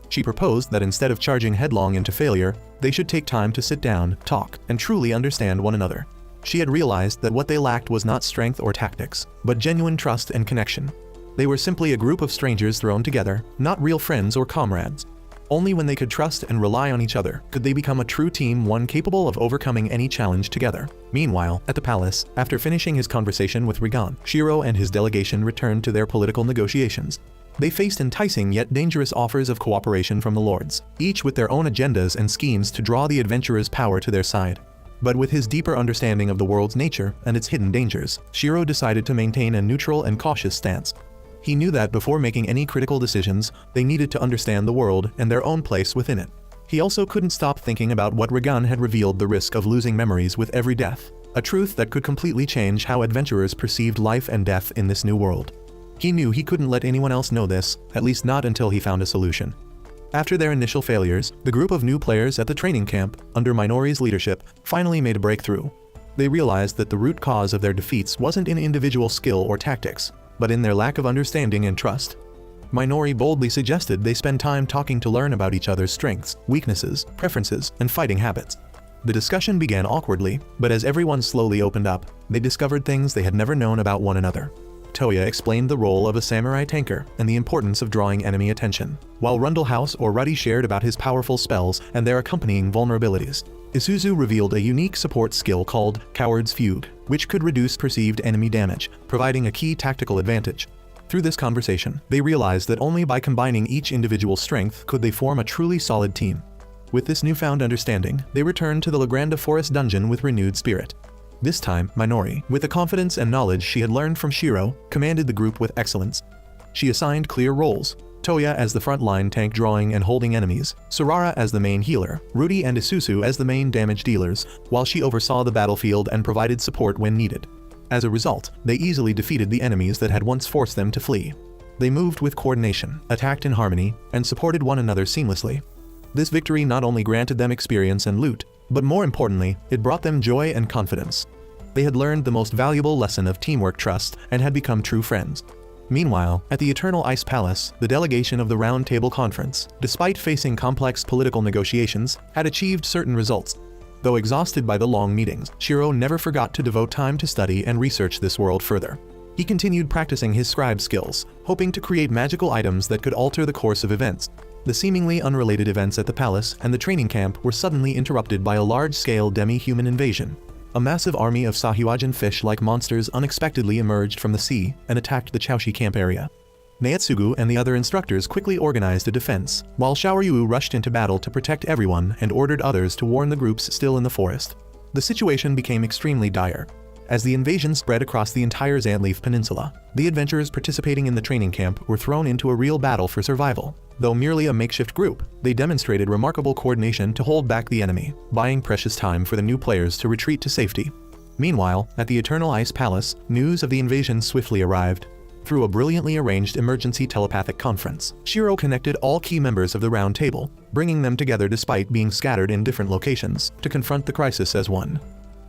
She proposed that instead of charging headlong into failure, they should take time to sit down, talk, and truly understand one another. She had realized that what they lacked was not strength or tactics, but genuine trust and connection. They were simply a group of strangers thrown together, not real friends or comrades. Only when they could trust and rely on each other could they become a true team, one capable of overcoming any challenge together. Meanwhile, at the palace, after finishing his conversation with Regan, Shirou and his delegation returned to their political negotiations. They faced enticing yet dangerous offers of cooperation from the lords, each with their own agendas and schemes to draw the adventurers' power to their side. But with his deeper understanding of the world's nature and its hidden dangers, Shirou decided to maintain a neutral and cautious stance. He knew that before making any critical decisions, they needed to understand the world and their own place within it. He also couldn't stop thinking about what Regan had revealed: the risk of losing memories with every death, a truth that could completely change how adventurers perceived life and death in this new world. He knew he couldn't let anyone else know this, at least not until he found a solution. After their initial failures, the group of new players at the training camp, under Minori's leadership, finally made a breakthrough. They realized that the root cause of their defeats wasn't in individual skill or tactics, but in their lack of understanding and trust. Minori boldly suggested they spend time talking to learn about each other's strengths, weaknesses, preferences, and fighting habits. The discussion began awkwardly, but as everyone slowly opened up, they discovered things they had never known about one another. Toya explained the role of a samurai tanker and the importance of drawing enemy attention, while Rundle House or Rudy shared about his powerful spells and their accompanying vulnerabilities. Isuzu revealed a unique support skill called Coward's Fugue, which could reduce perceived enemy damage, providing a key tactical advantage. Through this conversation, they realized that only by combining each individual's strength could they form a truly solid team. With this newfound understanding, they returned to the La Grande Forest dungeon with renewed spirit. This time, Minori, with the confidence and knowledge she had learned from Shirou, commanded the group with excellence. She assigned clear roles: Toya as the frontline tank drawing and holding enemies, Sarara as the main healer, Rudy and Isuzu as the main damage dealers, while she oversaw the battlefield and provided support when needed. As a result, they easily defeated the enemies that had once forced them to flee. They moved with coordination, attacked in harmony, and supported one another seamlessly. This victory not only granted them experience and loot, but more importantly, it brought them joy and confidence. They had learned the most valuable lesson of teamwork, trust, and had become true friends. Meanwhile, at the Eternal Ice Palace, the delegation of the Round Table Conference, despite facing complex political negotiations, had achieved certain results. Though exhausted by the long meetings, Shirou never forgot to devote time to study and research this world further. He continued practicing his scribe skills, hoping to create magical items that could alter the course of events. The seemingly unrelated events at the palace and the training camp were suddenly interrupted by a large-scale demi-human invasion. A massive army of Sahuagin fish-like monsters unexpectedly emerged from the sea and attacked the Chaoshi camp area. Nayatsugu and the other instructors quickly organized a defense, while Shirou rushed into battle to protect everyone and ordered others to warn the groups still in the forest. The situation became extremely dire. As the invasion spread across the entire Zandleaf Peninsula, the adventurers participating in the training camp were thrown into a real battle for survival. Though merely a makeshift group, they demonstrated remarkable coordination to hold back the enemy, buying precious time for the new players to retreat to safety. Meanwhile, at the Eternal Ice Palace, news of the invasion swiftly arrived. Through a brilliantly arranged emergency telepathic conference, Shirou connected all key members of the Round Table, bringing them together despite being scattered in different locations, to confront the crisis as one.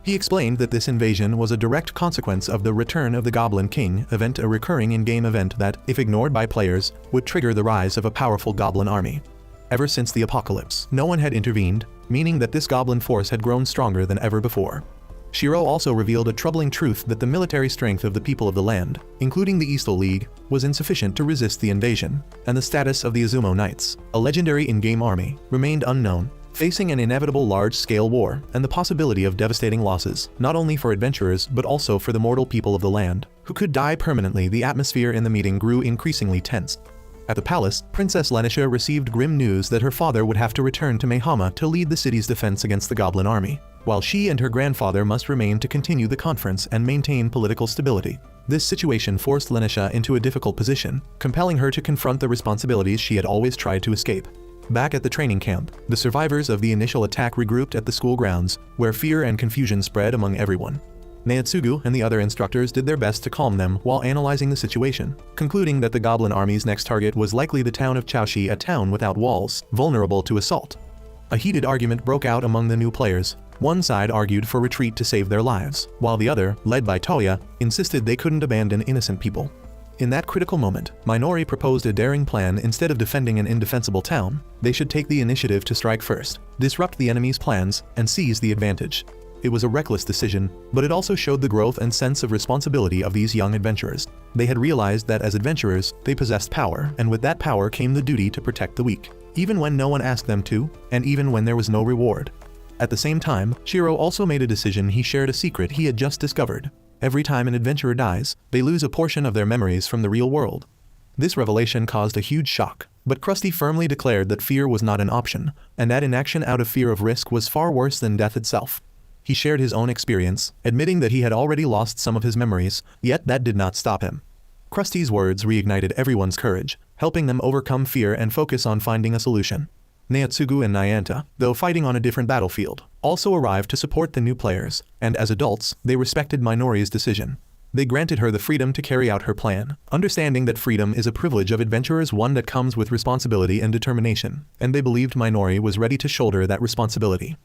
He explained that this invasion was a direct consequence of the Return of the Goblin King event, a recurring in-game event that, if ignored by players, would trigger the rise of a powerful goblin army. Ever since the apocalypse, no one had intervened, meaning that this goblin force had grown stronger than ever before. Shirou also revealed a troubling truth that the military strength of the people of the land, including the Eastal League, was insufficient to resist the invasion, and the status of the Izumo Knights, a legendary in-game army, remained unknown, facing an inevitable large-scale war and the possibility of devastating losses, not only for adventurers but also for the mortal people of the land, who could die permanently. The atmosphere in the meeting grew increasingly tense. At the palace, Princess Lenisha received grim news that her father would have to return to Maihama to lead the city's defense against the goblin army, while she and her grandfather must remain to continue the conference and maintain political stability. This situation forced Lenisha into a difficult position, compelling her to confront the responsibilities she had always tried to escape. Back at the training camp, the survivors of the initial attack regrouped at the school grounds, where fear and confusion spread among everyone. Nayatsugu and the other instructors did their best to calm them while analyzing the situation, concluding that the goblin army's next target was likely the town of Chaoshi, a town without walls, vulnerable to assault. A heated argument broke out among the new players. One side argued for retreat to save their lives, while the other, led by Toya, insisted they couldn't abandon innocent people. In that critical moment, Minori proposed a daring plan. Instead of defending an indefensible town, they should take the initiative to strike first, disrupt the enemy's plans, and seize the advantage. It was a reckless decision, but it also showed the growth and sense of responsibility of these young adventurers. They had realized that as adventurers, they possessed power, and with that power came the duty to protect the weak, even when no one asked them to, and even when there was no reward. At the same time, Shirou also made a decision. He shared a secret he had just discovered. Every time an adventurer dies, they lose a portion of their memories from the real world. This revelation caused a huge shock, but Krusty firmly declared that fear was not an option, and that inaction out of fear of risk was far worse than death itself. He shared his own experience, admitting that he had already lost some of his memories, yet that did not stop him. Krusty's words reignited everyone's courage, helping them overcome fear and focus on finding a solution. Nayatsugu and Nayanta, though fighting on a different battlefield, also arrived to support the new players, and as adults, they respected Minori's decision. They granted her the freedom to carry out her plan, understanding that freedom is a privilege of adventurers, one that comes with responsibility and determination, and they believed Minori was ready to shoulder that responsibility.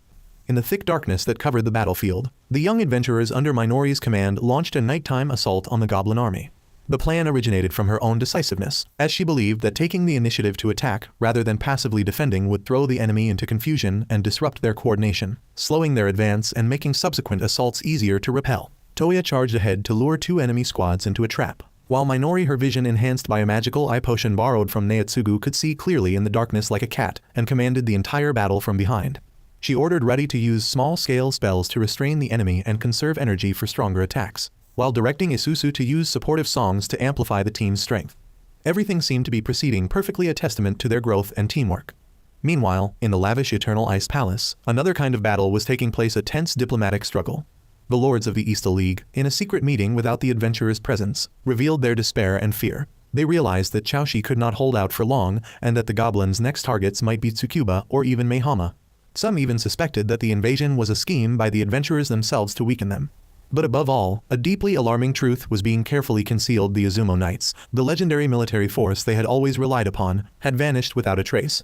In the thick darkness that covered the battlefield, the young adventurers under Minori's command launched a nighttime assault on the goblin army. The plan originated from her own decisiveness, as she believed that taking the initiative to attack rather than passively defending would throw the enemy into confusion and disrupt their coordination, slowing their advance and making subsequent assaults easier to repel. Toya charged ahead to lure two enemy squads into a trap, while Minori, her vision enhanced by a magical eye potion borrowed from Nayatsugu, could see clearly in the darkness like a cat and commanded the entire battle from behind. She ordered Rudy to use small-scale spells to restrain the enemy and conserve energy for stronger attacks, while directing Isusu to use supportive songs to amplify the team's strength. Everything seemed to be proceeding perfectly, a testament to their growth and teamwork. Meanwhile, in the lavish Eternal Ice Palace, another kind of battle was taking place, a tense diplomatic struggle. The lords of the Eastal League, in a secret meeting without the adventurers' presence, revealed their despair and fear. They realized that Chaoshi could not hold out for long, and that the goblins' next targets might be Tsukuba or even Maihama. Some even suspected that the invasion was a scheme by the adventurers themselves to weaken them. But above all, a deeply alarming truth was being carefully concealed. The Izumo Knights, the legendary military force they had always relied upon, had vanished without a trace.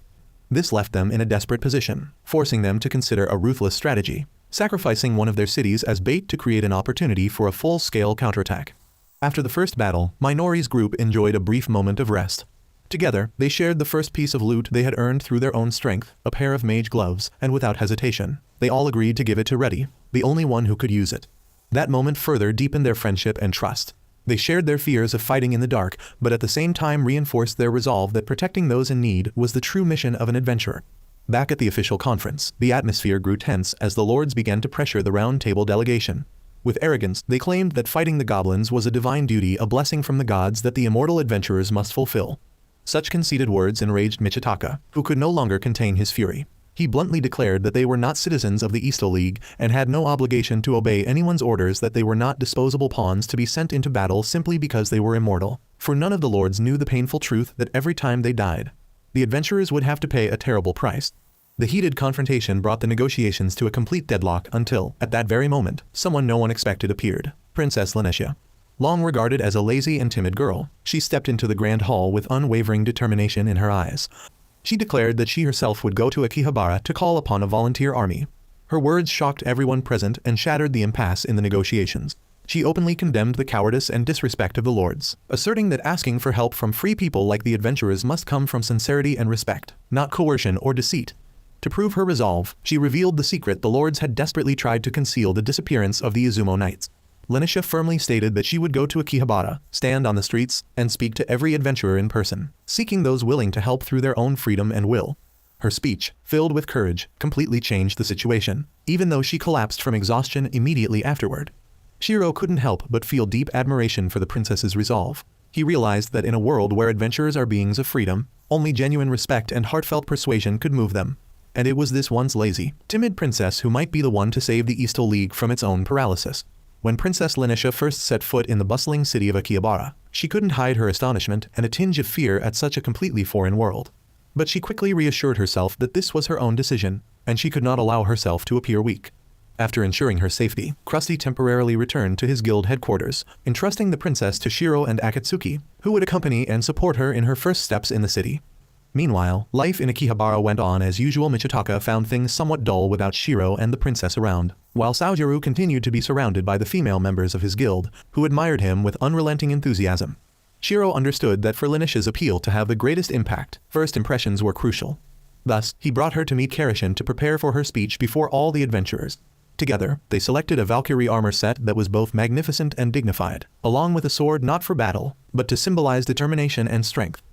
This left them in a desperate position, forcing them to consider a ruthless strategy, sacrificing one of their cities as bait to create an opportunity for a full-scale counterattack. After the first battle, Minori's group enjoyed a brief moment of rest. Together, they shared the first piece of loot they had earned through their own strength, a pair of mage gloves, and without hesitation, they all agreed to give it to Rudy, the only one who could use it. That moment further deepened their friendship and trust. They shared their fears of fighting in the dark, but at the same time reinforced their resolve that protecting those in need was the true mission of an adventurer. Back at the official conference, the atmosphere grew tense as the lords began to pressure the Round Table delegation. With arrogance, they claimed that fighting the goblins was a divine duty, a blessing from the gods that the immortal adventurers must fulfill. Such conceited words enraged Michitaka, who could no longer contain his fury. He bluntly declared that they were not citizens of the Eastal League and had no obligation to obey anyone's orders, that they were not disposable pawns to be sent into battle simply because they were immortal. For none of the lords knew the painful truth that every time they died, the adventurers would have to pay a terrible price. The heated confrontation brought the negotiations to a complete deadlock until, at that very moment, someone no one expected appeared. Princess Lenisha. Long regarded as a lazy and timid girl, she stepped into the grand hall with unwavering determination in her eyes. She declared that she herself would go to Akihabara to call upon a volunteer army. Her words shocked everyone present and shattered the impasse in the negotiations. She openly condemned the cowardice and disrespect of the lords, asserting that asking for help from free people like the adventurers must come from sincerity and respect, not coercion or deceit. To prove her resolve, she revealed the secret the lords had desperately tried to conceal: the disappearance of the Izumo Knights. Lenisha firmly stated that she would go to Akihabara, stand on the streets, and speak to every adventurer in person, seeking those willing to help through their own freedom and will. Her speech, filled with courage, completely changed the situation, even though she collapsed from exhaustion immediately afterward. Shirou couldn't help but feel deep admiration for the princess's resolve. He realized that in a world where adventurers are beings of freedom, only genuine respect and heartfelt persuasion could move them. And it was this once lazy, timid princess who might be the one to save the Eastal League from its own paralysis. When Princess Lenisha first set foot in the bustling city of Akihabara, she couldn't hide her astonishment and a tinge of fear at such a completely foreign world. But she quickly reassured herself that this was her own decision, and she could not allow herself to appear weak. After ensuring her safety, Krusty temporarily returned to his guild headquarters, entrusting the princess to Shirou and Akatsuki, who would accompany and support her in her first steps in the city. Meanwhile, life in Akihabara went on as usual. Michitaka found things somewhat dull without Shirou and the princess around, while Suzukino continued to be surrounded by the female members of his guild, who admired him with unrelenting enthusiasm. Shirou understood that for Lenisha's appeal to have the greatest impact, first impressions were crucial. Thus, he brought her to meet Karishin to prepare for her speech before all the adventurers. Together, they selected a Valkyrie armor set that was both magnificent and dignified, along with a sword not for battle, but to symbolize determination and strength.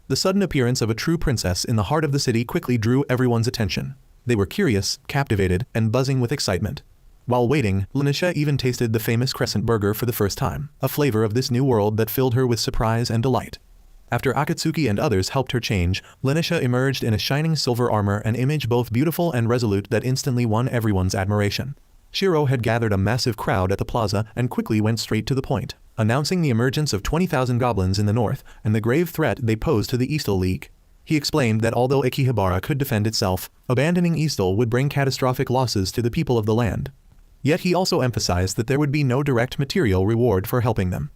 The sudden appearance of a true princess in the heart of the city quickly drew everyone's attention. They were curious, captivated, and buzzing with excitement. While waiting, Lenisha even tasted the famous crescent burger for the first time, a flavor of this new world that filled her with surprise and delight. After Akatsuki and others helped her change, Lenisha emerged in a shining silver armor, an image both beautiful and resolute that instantly won everyone's admiration. Shirou had gathered a massive crowd at the plaza and quickly went straight to the point, announcing the emergence of 20,000 goblins in the north and the grave threat they posed to the Eastal League. He explained that although Akihabara could defend itself, abandoning Eastal would bring catastrophic losses to the people of the land. Yet he also emphasized that there would be no direct material reward for helping them.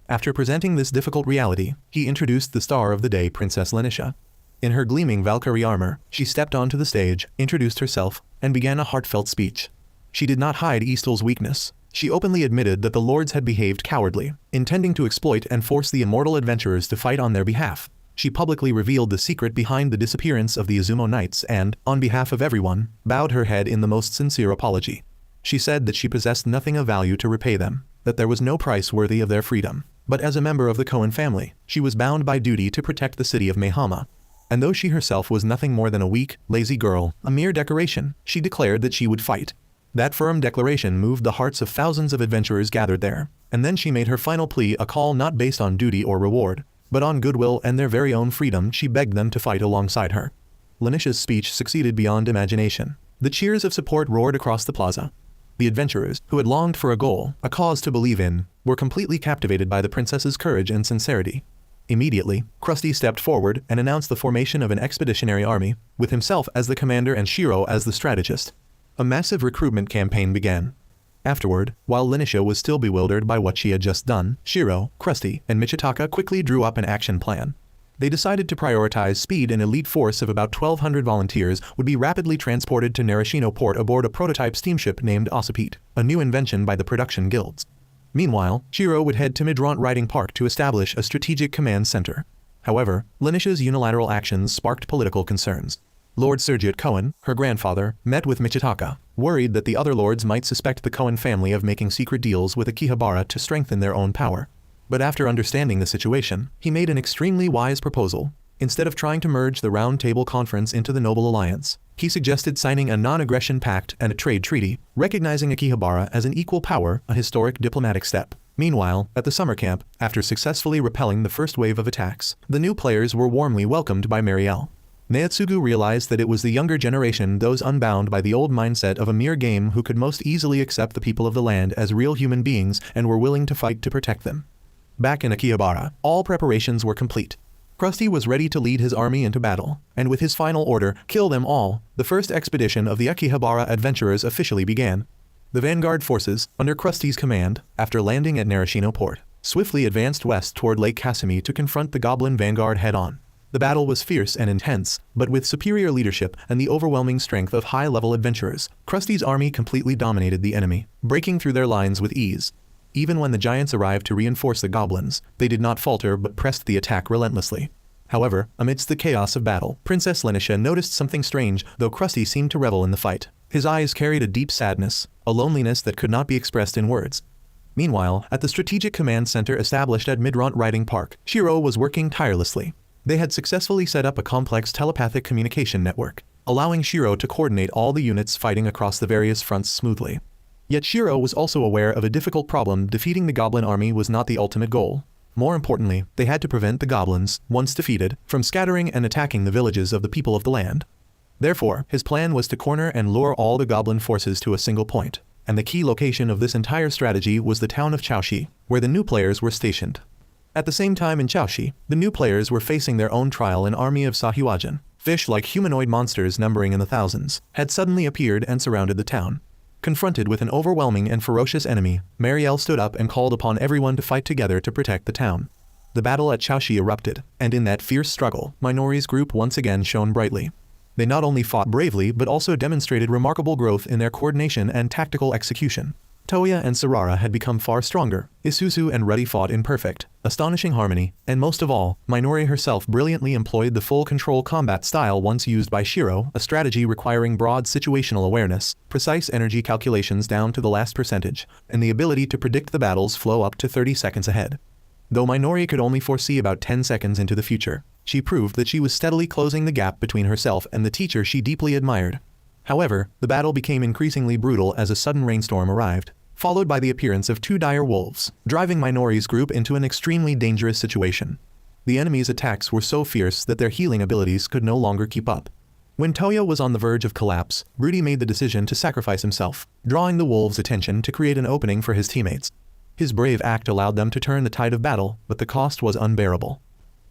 After presenting this difficult reality, he introduced the star of the day, Princess Lenisha. In her gleaming Valkyrie armor, she stepped onto the stage, introduced herself, and began a heartfelt speech. She did not hide Eastal's weakness. She openly admitted that the lords had behaved cowardly, intending to exploit and force the immortal adventurers to fight on their behalf. She publicly revealed the secret behind the disappearance of the Izumo Knights and, on behalf of everyone, bowed her head in the most sincere apology. She said that she possessed nothing of value to repay them, that there was no price worthy of their freedom. But as a member of the Kohen family, she was bound by duty to protect the city of Maihama. And though she herself was nothing more than a weak, lazy girl, a mere decoration, she declared that she would fight. That firm declaration moved the hearts of thousands of adventurers gathered there, and then she made her final plea, a call not based on duty or reward, but on goodwill and their very own freedom. She begged them to fight alongside her. Lenisha's speech succeeded beyond imagination. The cheers of support roared across the plaza. The adventurers, who had longed for a goal, a cause to believe in, were completely captivated by the princess's courage and sincerity. Immediately, Krusty stepped forward and announced the formation of an expeditionary army, with himself as the commander and Shirou as the strategist. A massive recruitment campaign began. Afterward, while Lenisha was still bewildered by what she had just done, Shirou, Krusty, and Michitaka quickly drew up an action plan. They decided to prioritize speed. An elite force of about 1,200 volunteers would be rapidly transported to Narashino port aboard a prototype steamship named Ossipete, a new invention by the production guilds. Meanwhile, Shirou would head to Midront Riding Park to establish a strategic command center. However, Lenisha's unilateral actions sparked political concerns. Lord Sergiot Cohen, her grandfather, met with Michitaka, worried that the other lords might suspect the Cohen family of making secret deals with Akihabara to strengthen their own power. But after understanding the situation, he made an extremely wise proposal. Instead of trying to merge the Round Table Conference into the Noble Alliance, he suggested signing a non-aggression pact and a trade treaty, recognizing Akihabara as an equal power, a historic diplomatic step. Meanwhile, at the summer camp, after successfully repelling the first wave of attacks, the new players were warmly welcomed by Marielle. Nayatsugu realized that it was the younger generation, those unbound by the old mindset of a mere game, who could most easily accept the people of the land as real human beings and were willing to fight to protect them. Back in Akihabara, all preparations were complete. Krusty was ready to lead his army into battle, and with his final order, kill them all, the first expedition of the Akihabara adventurers officially began. The vanguard forces, under Krusty's command, after landing at Narashino port, swiftly advanced west toward Lake Kasumi to confront the Goblin vanguard head-on. The battle was fierce and intense, but with superior leadership and the overwhelming strength of high-level adventurers, Krusty's army completely dominated the enemy, breaking through their lines with ease. Even when the giants arrived to reinforce the goblins, they did not falter but pressed the attack relentlessly. However, amidst the chaos of battle, Princess Lenisha noticed something strange, though Krusty seemed to revel in the fight. His eyes carried a deep sadness, a loneliness that could not be expressed in words. Meanwhile, at the strategic command center established at Midront Riding Park, Shirou was working tirelessly. They had successfully set up a complex telepathic communication network, allowing Shirou to coordinate all the units fighting across the various fronts smoothly. Yet Shirou was also aware of a difficult problem. Defeating the goblin army was not the ultimate goal. More importantly, they had to prevent the goblins, once defeated, from scattering and attacking the villages of the people of the land. Therefore, his plan was to corner and lure all the goblin forces to a single point, and the key location of this entire strategy was the town of Chaoshi, where the new players were stationed. At the same time in Chaoshi, the new players were facing their own trial. An army of Sahuajin, fish-like humanoid monsters numbering in the thousands, had suddenly appeared and surrounded the town. Confronted with an overwhelming and ferocious enemy, Marielle stood up and called upon everyone to fight together to protect the town. The battle at Chaoshi erupted, and in that fierce struggle, Minori's group once again shone brightly. They not only fought bravely but also demonstrated remarkable growth in their coordination and tactical execution. Toya and Sarara had become far stronger, Isuzu and Rudy fought in perfect, astonishing harmony, and most of all, Minori herself brilliantly employed the full control combat style once used by Shirou, a strategy requiring broad situational awareness, precise energy calculations down to the last percentage, and the ability to predict the battle's flow up to 30 seconds ahead. Though Minori could only foresee about 10 seconds into the future, she proved that she was steadily closing the gap between herself and the teacher she deeply admired. However, the battle became increasingly brutal as a sudden rainstorm arrived, followed by the appearance of two dire wolves, driving Minori's group into an extremely dangerous situation. The enemy's attacks were so fierce that their healing abilities could no longer keep up. When Toya was on the verge of collapse, Rudy made the decision to sacrifice himself, drawing the wolves' attention to create an opening for his teammates. His brave act allowed them to turn the tide of battle, but the cost was unbearable.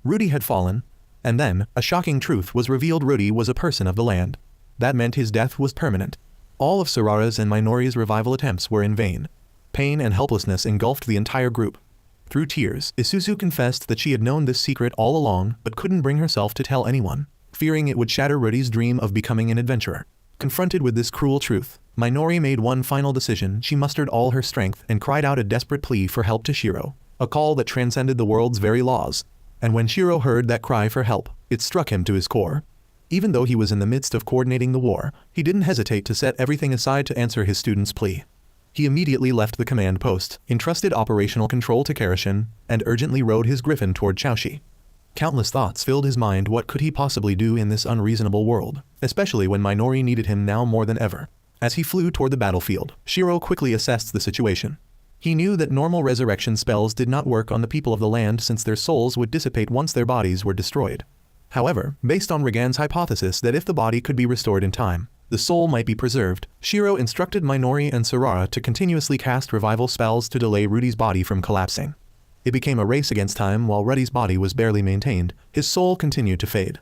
Rudy had fallen, and then, a shocking truth was revealed: Rudy was a person of the land. That meant his death was permanent. All of Sarara's and Minori's revival attempts were in vain. Pain and helplessness engulfed the entire group. Through tears, Isuzu confessed that she had known this secret all along but couldn't bring herself to tell anyone, fearing it would shatter Rudy's dream of becoming an adventurer. Confronted with this cruel truth, Minori made one final decision. She mustered all her strength and cried out a desperate plea for help to Shirou, a call that transcended the world's very laws. And when Shirou heard that cry for help, it struck him to his core. Even though he was in the midst of coordinating the war, he didn't hesitate to set everything aside to answer his student's plea. He immediately left the command post, entrusted operational control to Karashin, and urgently rode his griffin toward Chaoshi. Countless thoughts filled his mind. What could he possibly do in this unreasonable world, especially when Minori needed him now more than ever? As he flew toward the battlefield, Shirou quickly assessed the situation. He knew that normal resurrection spells did not work on the people of the land since their souls would dissipate once their bodies were destroyed. However, based on Regan's hypothesis that if the body could be restored in time, the soul might be preserved, Shirou instructed Minori and Sarara to continuously cast revival spells to delay Rudy's body from collapsing. It became a race against time. While Rudy's body was barely maintained, his soul continued to fade.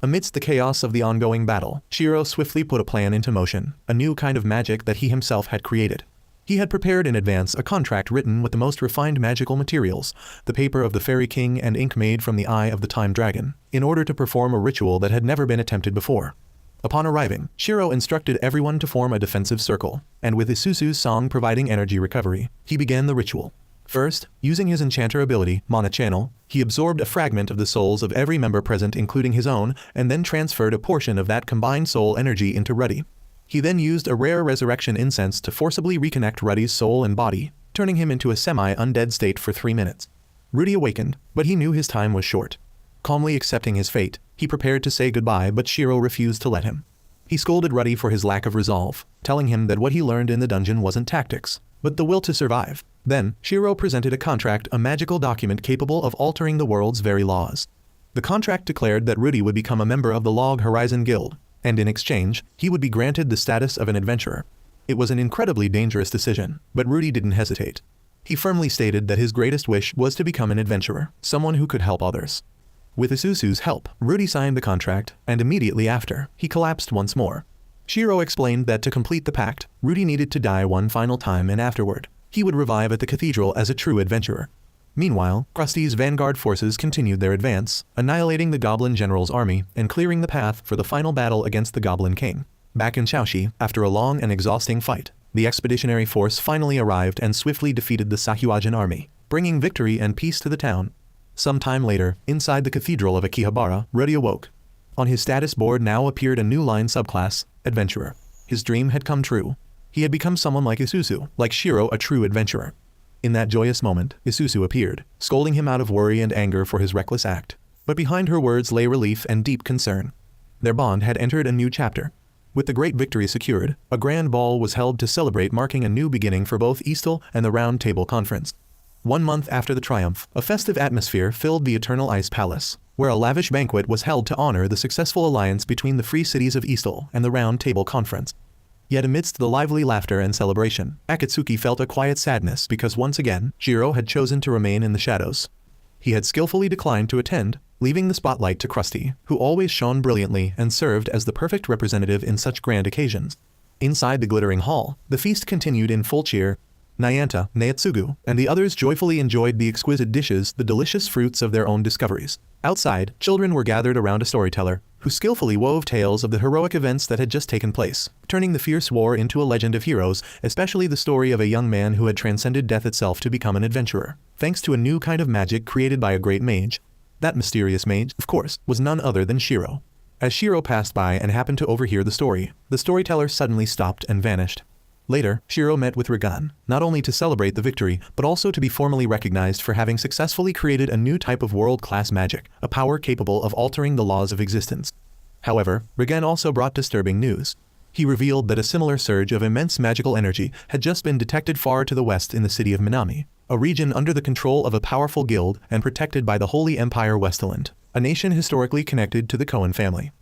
Amidst the chaos of the ongoing battle, Shirou swiftly put a plan into motion, a new kind of magic that he himself had created. He had prepared in advance a contract written with the most refined magical materials, the paper of the Fairy King and ink made from the eye of the Time Dragon, in order to perform a ritual that had never been attempted before. Upon arriving, Shirou instructed everyone to form a defensive circle, and with Isuzu's song providing energy recovery, he began the ritual. First, using his enchanter ability, Mana Channel, he absorbed a fragment of the souls of every member present including his own, and then transferred a portion of that combined soul energy into Rudy. He then used a rare resurrection incense to forcibly reconnect Rudy's soul and body, turning him into a semi-undead state for 3 minutes. Rudy awakened, but he knew his time was short. Calmly accepting his fate, he prepared to say goodbye, but Shirou refused to let him. He scolded Rudy for his lack of resolve, telling him that what he learned in the dungeon wasn't tactics, but the will to survive. Then, Shirou presented a contract, a magical document capable of altering the world's very laws. The contract declared that Rudy would become a member of the Log Horizon Guild, and in exchange, he would be granted the status of an adventurer. It was an incredibly dangerous decision, but Rudy didn't hesitate. He firmly stated that his greatest wish was to become an adventurer, someone who could help others. With Isusu's help, Rudy signed the contract, and immediately after, he collapsed once more. Shirou explained that to complete the pact, Rudy needed to die one final time, and afterward, he would revive at the cathedral as a true adventurer. Meanwhile, Krusty's vanguard forces continued their advance, annihilating the Goblin general's army and clearing the path for the final battle against the Goblin king. Back in Chaoshi, after a long and exhausting fight, the expeditionary force finally arrived and swiftly defeated the Sahuagin army, bringing victory and peace to the town. Some time later, inside the cathedral of Akihabara, Rudy awoke. On his status board now appeared a new line subclass, Adventurer. His dream had come true. He had become someone like Isusu, like Shirou, a true adventurer. In that joyous moment, Isusu appeared, scolding him out of worry and anger for his reckless act. But behind her words lay relief and deep concern. Their bond had entered a new chapter. With the great victory secured, a grand ball was held to celebrate, marking a new beginning for both Eastal and the Round Table Conference. 1 month after the triumph, a festive atmosphere filled the Eternal Ice Palace, where a lavish banquet was held to honor the successful alliance between the free cities of Eastal and the Round Table Conference. Yet amidst the lively laughter and celebration, Akatsuki felt a quiet sadness because once again, Shirou had chosen to remain in the shadows. He had skillfully declined to attend, leaving the spotlight to Krusty, who always shone brilliantly and served as the perfect representative in such grand occasions. Inside the glittering hall, the feast continued in full cheer. Nayanta, Nayatsugu, and the others joyfully enjoyed the exquisite dishes, the delicious fruits of their own discoveries. Outside, children were gathered around a storyteller, who skillfully wove tales of the heroic events that had just taken place, turning the fierce war into a legend of heroes, especially the story of a young man who had transcended death itself to become an adventurer, thanks to a new kind of magic created by a great mage. That mysterious mage, of course, was none other than Shirou. As Shirou passed by and happened to overhear the story, the storyteller suddenly stopped and vanished. Later, Shirou met with Rigan, not only to celebrate the victory, but also to be formally recognized for having successfully created a new type of world-class magic, a power capable of altering the laws of existence. However, Rigan also brought disturbing news. He revealed that a similar surge of immense magical energy had just been detected far to the west in the city of Minami, a region under the control of a powerful guild and protected by the Holy Empire Westaland, a nation historically connected to the Koen family.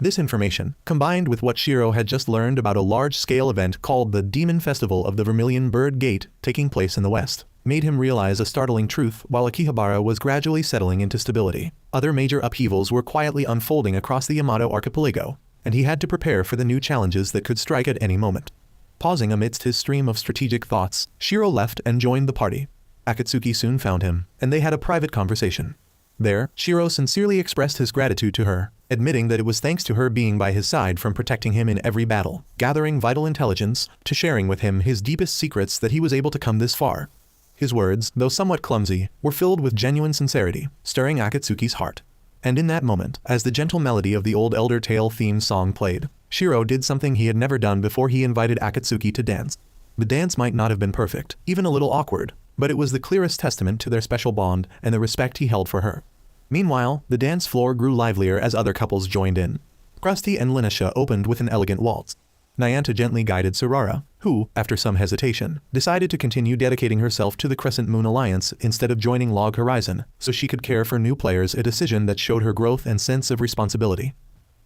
This information, combined with what Shirou had just learned about a large-scale event called the Demon Festival of the Vermilion Bird Gate taking place in the west, made him realize a startling truth. While Akihabara was gradually settling into stability, other major upheavals were quietly unfolding across the Yamato archipelago, and he had to prepare for the new challenges that could strike at any moment. Pausing amidst his stream of strategic thoughts, Shirou left and joined the party. Akatsuki soon found him, and they had a private conversation. There, Shirou sincerely expressed his gratitude to her, admitting that it was thanks to her being by his side, from protecting him in every battle, gathering vital intelligence, to sharing with him his deepest secrets, that he was able to come this far. His words, though somewhat clumsy, were filled with genuine sincerity, stirring Akatsuki's heart. And in that moment, as the gentle melody of the old Elder Tale theme song played, Shirou did something he had never done before. He invited Akatsuki to dance. The dance might not have been perfect, even a little awkward, but it was the clearest testament to their special bond and the respect he held for her. Meanwhile, the dance floor grew livelier as other couples joined in. Krusty and Lenisha opened with an elegant waltz. Nayanta gently guided Sarara, who, after some hesitation, decided to continue dedicating herself to the Crescent Moon Alliance instead of joining Log Horizon, so she could care for new players, a decision that showed her growth and sense of responsibility.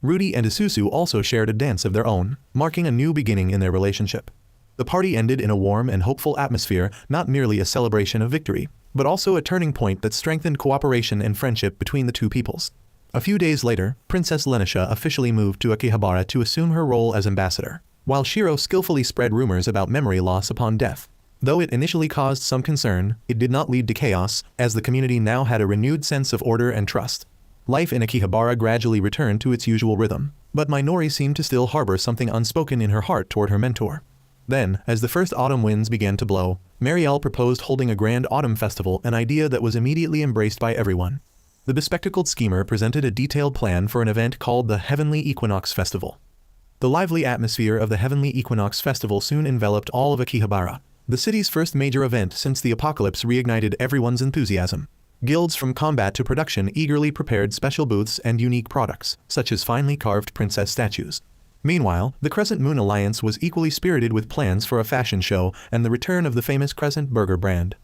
Rudy and Isusu also shared a dance of their own, marking a new beginning in their relationship. The party ended in a warm and hopeful atmosphere, not merely a celebration of victory, but also a turning point that strengthened cooperation and friendship between the two peoples. A few days later, Princess Lenisha officially moved to Akihabara to assume her role as ambassador, while Shirou skillfully spread rumors about memory loss upon death. Though it initially caused some concern, it did not lead to chaos, as the community now had a renewed sense of order and trust. Life in Akihabara gradually returned to its usual rhythm, but Minori seemed to still harbor something unspoken in her heart toward her mentor. Then, as the first autumn winds began to blow, Marielle proposed holding a grand autumn festival, an idea that was immediately embraced by everyone. The bespectacled schemer presented a detailed plan for an event called the Heavenly Equinox Festival. The lively atmosphere of the Heavenly Equinox Festival soon enveloped all of Akihabara. The city's first major event since the apocalypse reignited everyone's enthusiasm. Guilds from combat to production eagerly prepared special booths and unique products, such as finely carved princess statues. Meanwhile, the Crescent Moon Alliance was equally spirited with plans for a fashion show and the return of the famous Crescent Burger brand.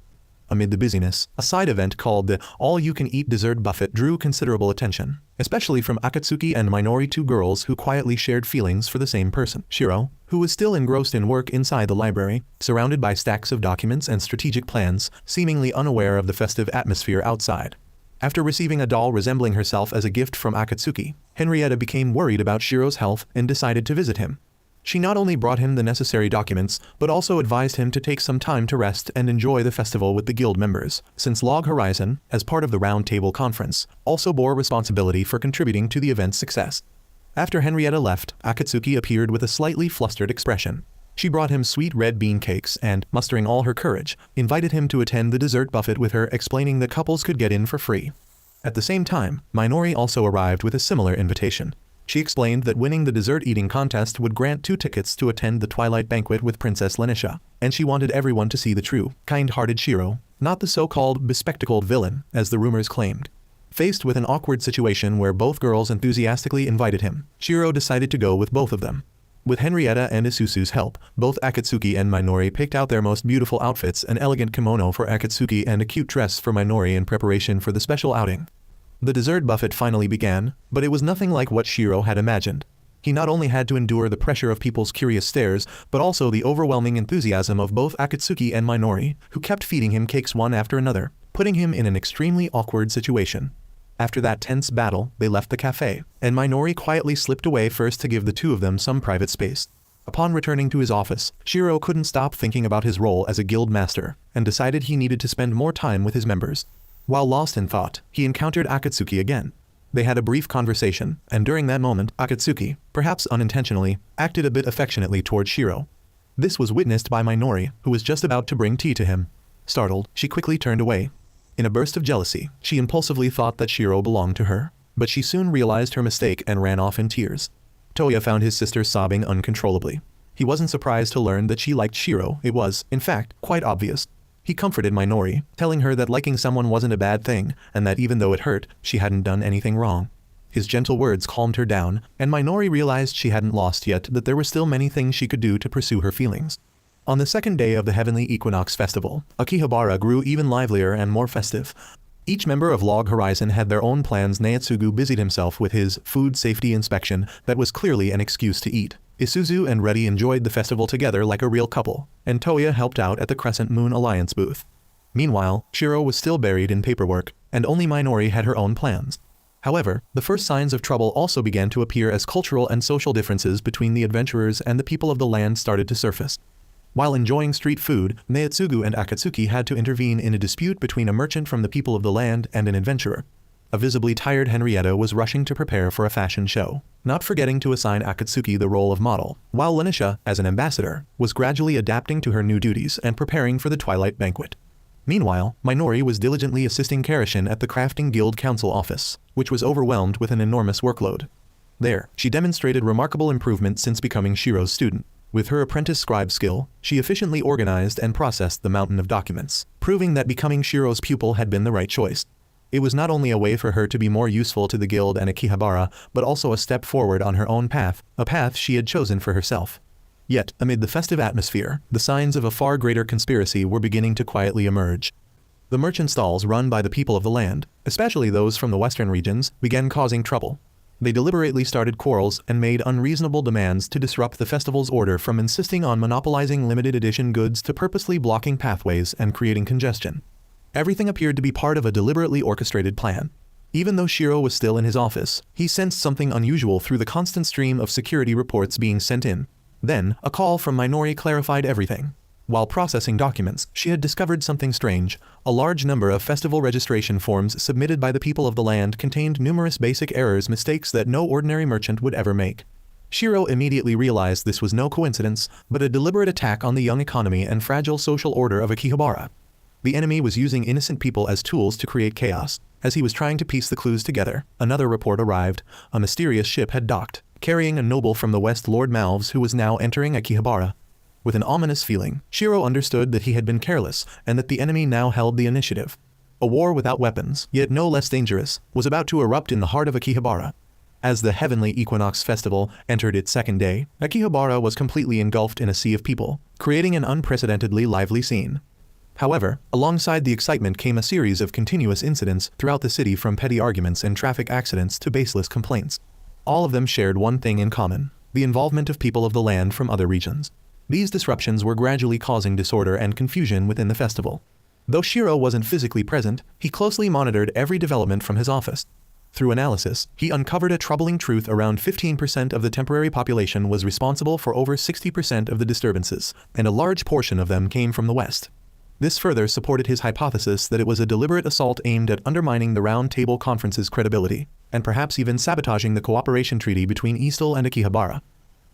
Amid the busyness, a side event called the All-You-Can-Eat Dessert Buffet drew considerable attention, especially from Akatsuki and Minori, two girls who quietly shared feelings for the same person. Shirou, who was still engrossed in work inside the library, surrounded by stacks of documents and strategic plans, seemingly unaware of the festive atmosphere outside. After receiving a doll resembling herself as a gift from Akatsuki, Henrietta became worried about Shirou's health and decided to visit him. She not only brought him the necessary documents, but also advised him to take some time to rest and enjoy the festival with the guild members, since Log Horizon, as part of the Round Table Conference, also bore responsibility for contributing to the event's success. After Henrietta left, Akatsuki appeared with a slightly flustered expression. She brought him sweet red bean cakes and, mustering all her courage, invited him to attend the dessert buffet with her, explaining that couples could get in for free. At the same time, Minori also arrived with a similar invitation. She explained that winning the dessert eating contest would grant 2 tickets to attend the Twilight Banquet with Princess Lenisha, and she wanted everyone to see the true, kind-hearted Shirou, not the so-called bespectacled villain, as the rumors claimed. Faced with an awkward situation where both girls enthusiastically invited him, Shirou decided to go with both of them. With Henrietta and Isusu's help, both Akatsuki and Minori picked out their most beautiful outfits, an elegant kimono for Akatsuki and a cute dress for Minori in preparation for the special outing. The dessert buffet finally began, but it was nothing like what Shirou had imagined. He not only had to endure the pressure of people's curious stares, but also the overwhelming enthusiasm of both Akatsuki and Minori, who kept feeding him cakes one after another, putting him in an extremely awkward situation. After that tense battle, they left the cafe, and Minori quietly slipped away first to give the two of them some private space. Upon returning to his office, Shirou couldn't stop thinking about his role as a guild master, and decided he needed to spend more time with his members. While lost in thought, he encountered Akatsuki again. They had a brief conversation, and during that moment, Akatsuki, perhaps unintentionally, acted a bit affectionately toward Shirou. This was witnessed by Minori, who was just about to bring tea to him. Startled, she quickly turned away. In a burst of jealousy, she impulsively thought that Shirou belonged to her, but she soon realized her mistake and ran off in tears. Toya found his sister sobbing uncontrollably. He wasn't surprised to learn that she liked Shirou. It was, in fact, quite obvious. He comforted Minori, telling her that liking someone wasn't a bad thing, and that even though it hurt, she hadn't done anything wrong. His gentle words calmed her down, and Minori realized she hadn't lost yet, that there were still many things she could do to pursue her feelings. On the second day of the Heavenly Equinox Festival, Akihabara grew even livelier and more festive. Each member of Log Horizon had their own plans. Nayatsugu busied himself with his food safety inspection that was clearly an excuse to eat. Isuzu and Rudy enjoyed the festival together like a real couple, and Toya helped out at the Crescent Moon Alliance booth. Meanwhile, Shirou was still buried in paperwork, and only Minori had her own plans. However, the first signs of trouble also began to appear as cultural and social differences between the adventurers and the people of the land started to surface. While enjoying street food, Nayatsugu and Akatsuki had to intervene in a dispute between a merchant from the people of the land and an adventurer. A visibly tired Henrietta was rushing to prepare for a fashion show, not forgetting to assign Akatsuki the role of model, while Lenisha, as an ambassador, was gradually adapting to her new duties and preparing for the Twilight Banquet. Meanwhile, Minori was diligently assisting Karashin at the Crafting Guild Council office, which was overwhelmed with an enormous workload. There, she demonstrated remarkable improvement since becoming Shirou's student. With her apprentice scribe skill, she efficiently organized and processed the mountain of documents, proving that becoming Shirou's pupil had been the right choice. It was not only a way for her to be more useful to the guild and Akihabara, but also a step forward on her own path, a path she had chosen for herself. Yet, amid the festive atmosphere, the signs of a far greater conspiracy were beginning to quietly emerge. The merchant stalls run by the people of the land, especially those from the western regions, began causing trouble. They deliberately started quarrels and made unreasonable demands to disrupt the festival's order, from insisting on monopolizing limited edition goods to purposely blocking pathways and creating congestion. Everything appeared to be part of a deliberately orchestrated plan. Even though Shirou was still in his office, he sensed something unusual through the constant stream of security reports being sent in. Then, a call from Minori clarified everything. While processing documents, she had discovered something strange. A large number of festival registration forms submitted by the people of the land contained numerous basic errors, mistakes that no ordinary merchant would ever make. Shirou immediately realized this was no coincidence, but a deliberate attack on the young economy and fragile social order of Akihabara. The enemy was using innocent people as tools to create chaos. As he was trying to piece the clues together, another report arrived. A mysterious ship had docked, carrying a noble from the west, Lord Malves, who was now entering Akihabara. With an ominous feeling, Shirou understood that he had been careless and that the enemy now held the initiative. A war without weapons, yet no less dangerous, was about to erupt in the heart of Akihabara. As the Heavenly Equinox Festival entered its second day, Akihabara was completely engulfed in a sea of people, creating an unprecedentedly lively scene. However, alongside the excitement came a series of continuous incidents throughout the city, from petty arguments and traffic accidents to baseless complaints. All of them shared one thing in common: the involvement of people of the land from other regions. These disruptions were gradually causing disorder and confusion within the festival. Though Shirou wasn't physically present, he closely monitored every development from his office. Through analysis, he uncovered a troubling truth: around 15% of the temporary population was responsible for over 60% of the disturbances, and a large portion of them came from the west. This further supported his hypothesis that it was a deliberate assault aimed at undermining the Round Table Conference's credibility, and perhaps even sabotaging the cooperation treaty between Eastal and Akihabara.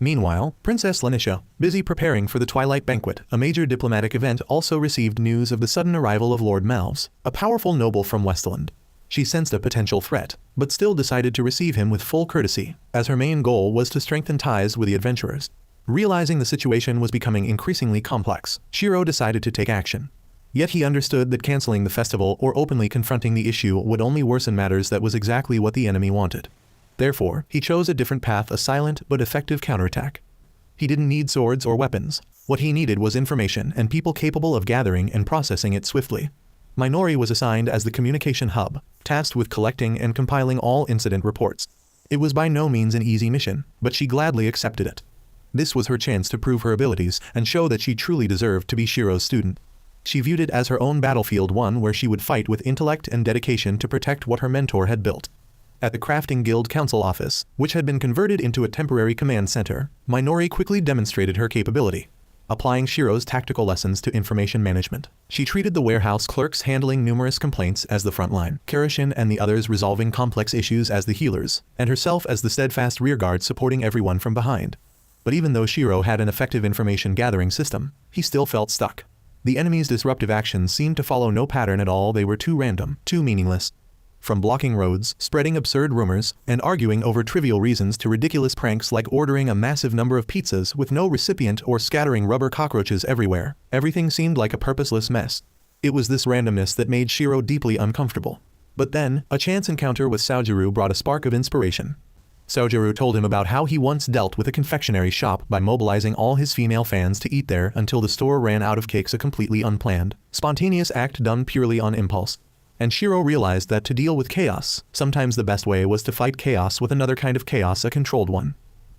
Meanwhile, Princess Lenisha, busy preparing for the Twilight Banquet, a major diplomatic event, also received news of the sudden arrival of Lord Malves, a powerful noble from Westland. She sensed a potential threat, but still decided to receive him with full courtesy, as her main goal was to strengthen ties with the adventurers. Realizing the situation was becoming increasingly complex, Shirou decided to take action. Yet he understood that canceling the festival or openly confronting the issue would only worsen matters. That was exactly what the enemy wanted. Therefore, he chose a different path: a silent but effective counterattack. He didn't need swords or weapons. What he needed was information and people capable of gathering and processing it swiftly. Minori was assigned as the communication hub, tasked with collecting and compiling all incident reports. It was by no means an easy mission, but she gladly accepted it. This was her chance to prove her abilities and show that she truly deserved to be Shirou's student. She viewed it as her own battlefield, one where she would fight with intellect and dedication to protect what her mentor had built. At the Crafting Guild Council office, which had been converted into a temporary command center, Minori quickly demonstrated her capability. Applying Shirou's tactical lessons to information management, she treated the warehouse clerks handling numerous complaints as the front line, Karashin and the others resolving complex issues as the healers, and herself as the steadfast rearguard supporting everyone from behind. But even though Shirou had an effective information gathering system, he still felt stuck. The enemy's disruptive actions seemed to follow no pattern at all. They were too random, too meaningless. From blocking roads, spreading absurd rumors, and arguing over trivial reasons to ridiculous pranks like ordering a massive number of pizzas with no recipient or scattering rubber cockroaches everywhere, everything seemed like a purposeless mess. It was this randomness that made Shirou deeply uncomfortable. But then, a chance encounter with Suzukino brought a spark of inspiration. Suzukino told him about how he once dealt with a confectionery shop by mobilizing all his female fans to eat there until the store ran out of cakes, a completely unplanned, spontaneous act done purely on impulse. And Shirou realized that to deal with chaos, sometimes the best way was to fight chaos with another kind of chaos, a controlled one.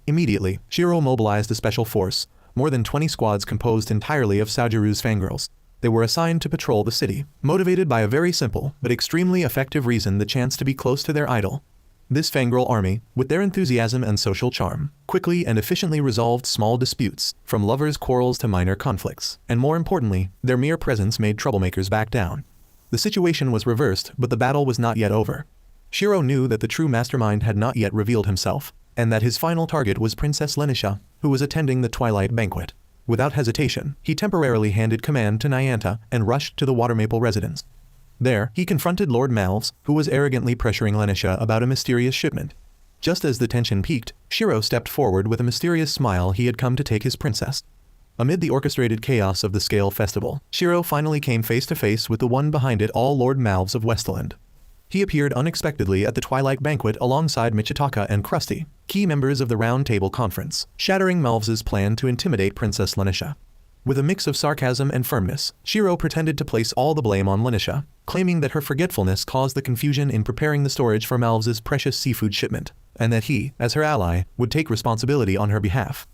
Immediately, Shirou mobilized a special force, more than 20 squads composed entirely of Suzukino's fangirls. They were assigned to patrol the city, motivated by a very simple but extremely effective reason: the chance to be close to their idol. This fangirl army, with their enthusiasm and social charm, quickly and efficiently resolved small disputes, from lovers' quarrels to minor conflicts, and more importantly, their mere presence made troublemakers back down. The situation was reversed, but the battle was not yet over. Shirou knew that the true mastermind had not yet revealed himself, and that his final target was Princess Lenisha, who was attending the Twilight Banquet. Without hesitation, he temporarily handed command to Nayanta and rushed to the Watermaple residence. There, he confronted Lord Malves, who was arrogantly pressuring Lenisha about a mysterious shipment. Just as the tension peaked, Shirou stepped forward with a mysterious smile. He had come to take his princess. Amid the orchestrated chaos of the Scale Festival, Shirou finally came face to face with the one behind it all, Lord Malves of Westland. He appeared unexpectedly at the Twilight Banquet alongside Michitaka and Krusty, key members of the Round Table Conference, shattering Malves's plan to intimidate Princess Lenisha. With a mix of sarcasm and firmness, Shirou pretended to place all the blame on Lenisha, claiming that her forgetfulness caused the confusion in preparing the storage for Malves's precious seafood shipment, and that he, as her ally, would take responsibility on her behalf.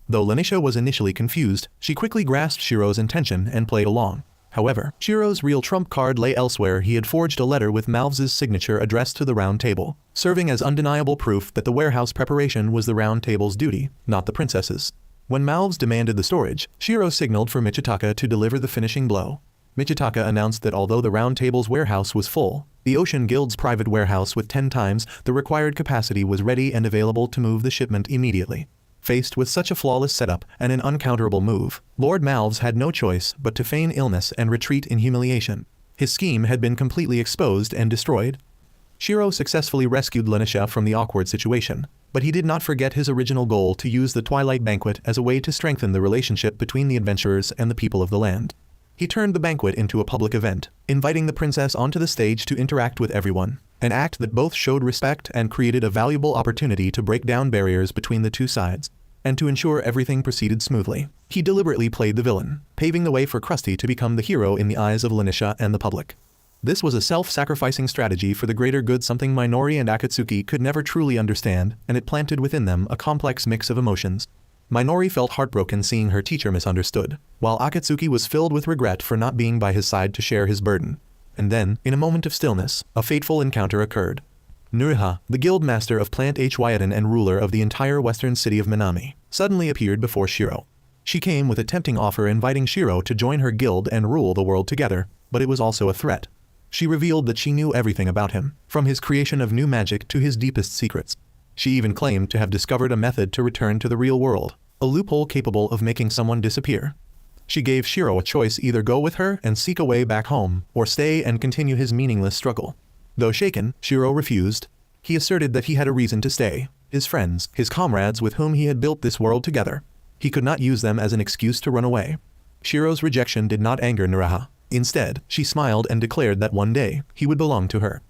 Though Lenisha was initially confused, she quickly grasped Shirou's intention and played along. However, Shirou's real trump card lay elsewhere. He had forged a letter with Malves's signature addressed to the Round Table, serving as undeniable proof that the warehouse preparation was the Round Table's duty, not the princess's. When Malves demanded the storage, Shirou signaled for Michitaka to deliver the finishing blow. Michitaka announced that although the Round Table's warehouse was full, the Ocean Guild's private warehouse with 10 times the required capacity was ready and available to move the shipment immediately. Faced with such a flawless setup and an uncounterable move, Lord Malves had no choice but to feign illness and retreat in humiliation. His scheme had been completely exposed and destroyed. Shirou successfully rescued Lenisha from the awkward situation, but he did not forget his original goal to use the Twilight Banquet as a way to strengthen the relationship between the adventurers and the people of the land. He turned the banquet into a public event, inviting the princess onto the stage to interact with everyone, an act that both showed respect and created a valuable opportunity to break down barriers between the two sides. And to ensure everything proceeded smoothly, he deliberately played the villain, paving the way for Krusty to become the hero in the eyes of Lenisha and the public. This was a self-sacrificing strategy for the greater good, something Minori and Akatsuki could never truly understand, and it planted within them a complex mix of emotions. Minori felt heartbroken seeing her teacher misunderstood, while Akatsuki was filled with regret for not being by his side to share his burden. And then, in a moment of stillness, a fateful encounter occurred. Nuriha, the guild master of Plant Hyaden and ruler of the entire western city of Minami, suddenly appeared before Shirou. She came with a tempting offer inviting Shirou to join her guild and rule the world together, but it was also a threat. She revealed that she knew everything about him, from his creation of new magic to his deepest secrets. She even claimed to have discovered a method to return to the real world, a loophole capable of making someone disappear. She gave Shirou a choice: either go with her and seek a way back home, or stay and continue his meaningless struggle. Though shaken, Shirou refused. He asserted that he had a reason to stay: his friends, his comrades with whom he had built this world together. He could not use them as an excuse to run away. Shirou's rejection did not anger Nuriha. Instead, she smiled and declared that one day, he would belong to her.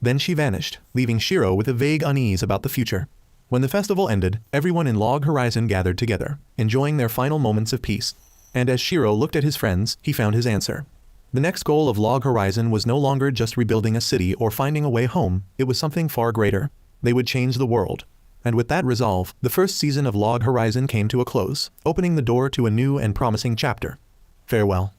Then she vanished, leaving Shirou with a vague unease about the future. When the festival ended, everyone in Log Horizon gathered together, enjoying their final moments of peace. And as Shirou looked at his friends, he found his answer. The next goal of Log Horizon was no longer just rebuilding a city or finding a way home, it was something far greater. They would change the world. And with that resolve, the first season of Log Horizon came to a close, opening the door to a new and promising chapter. Farewell.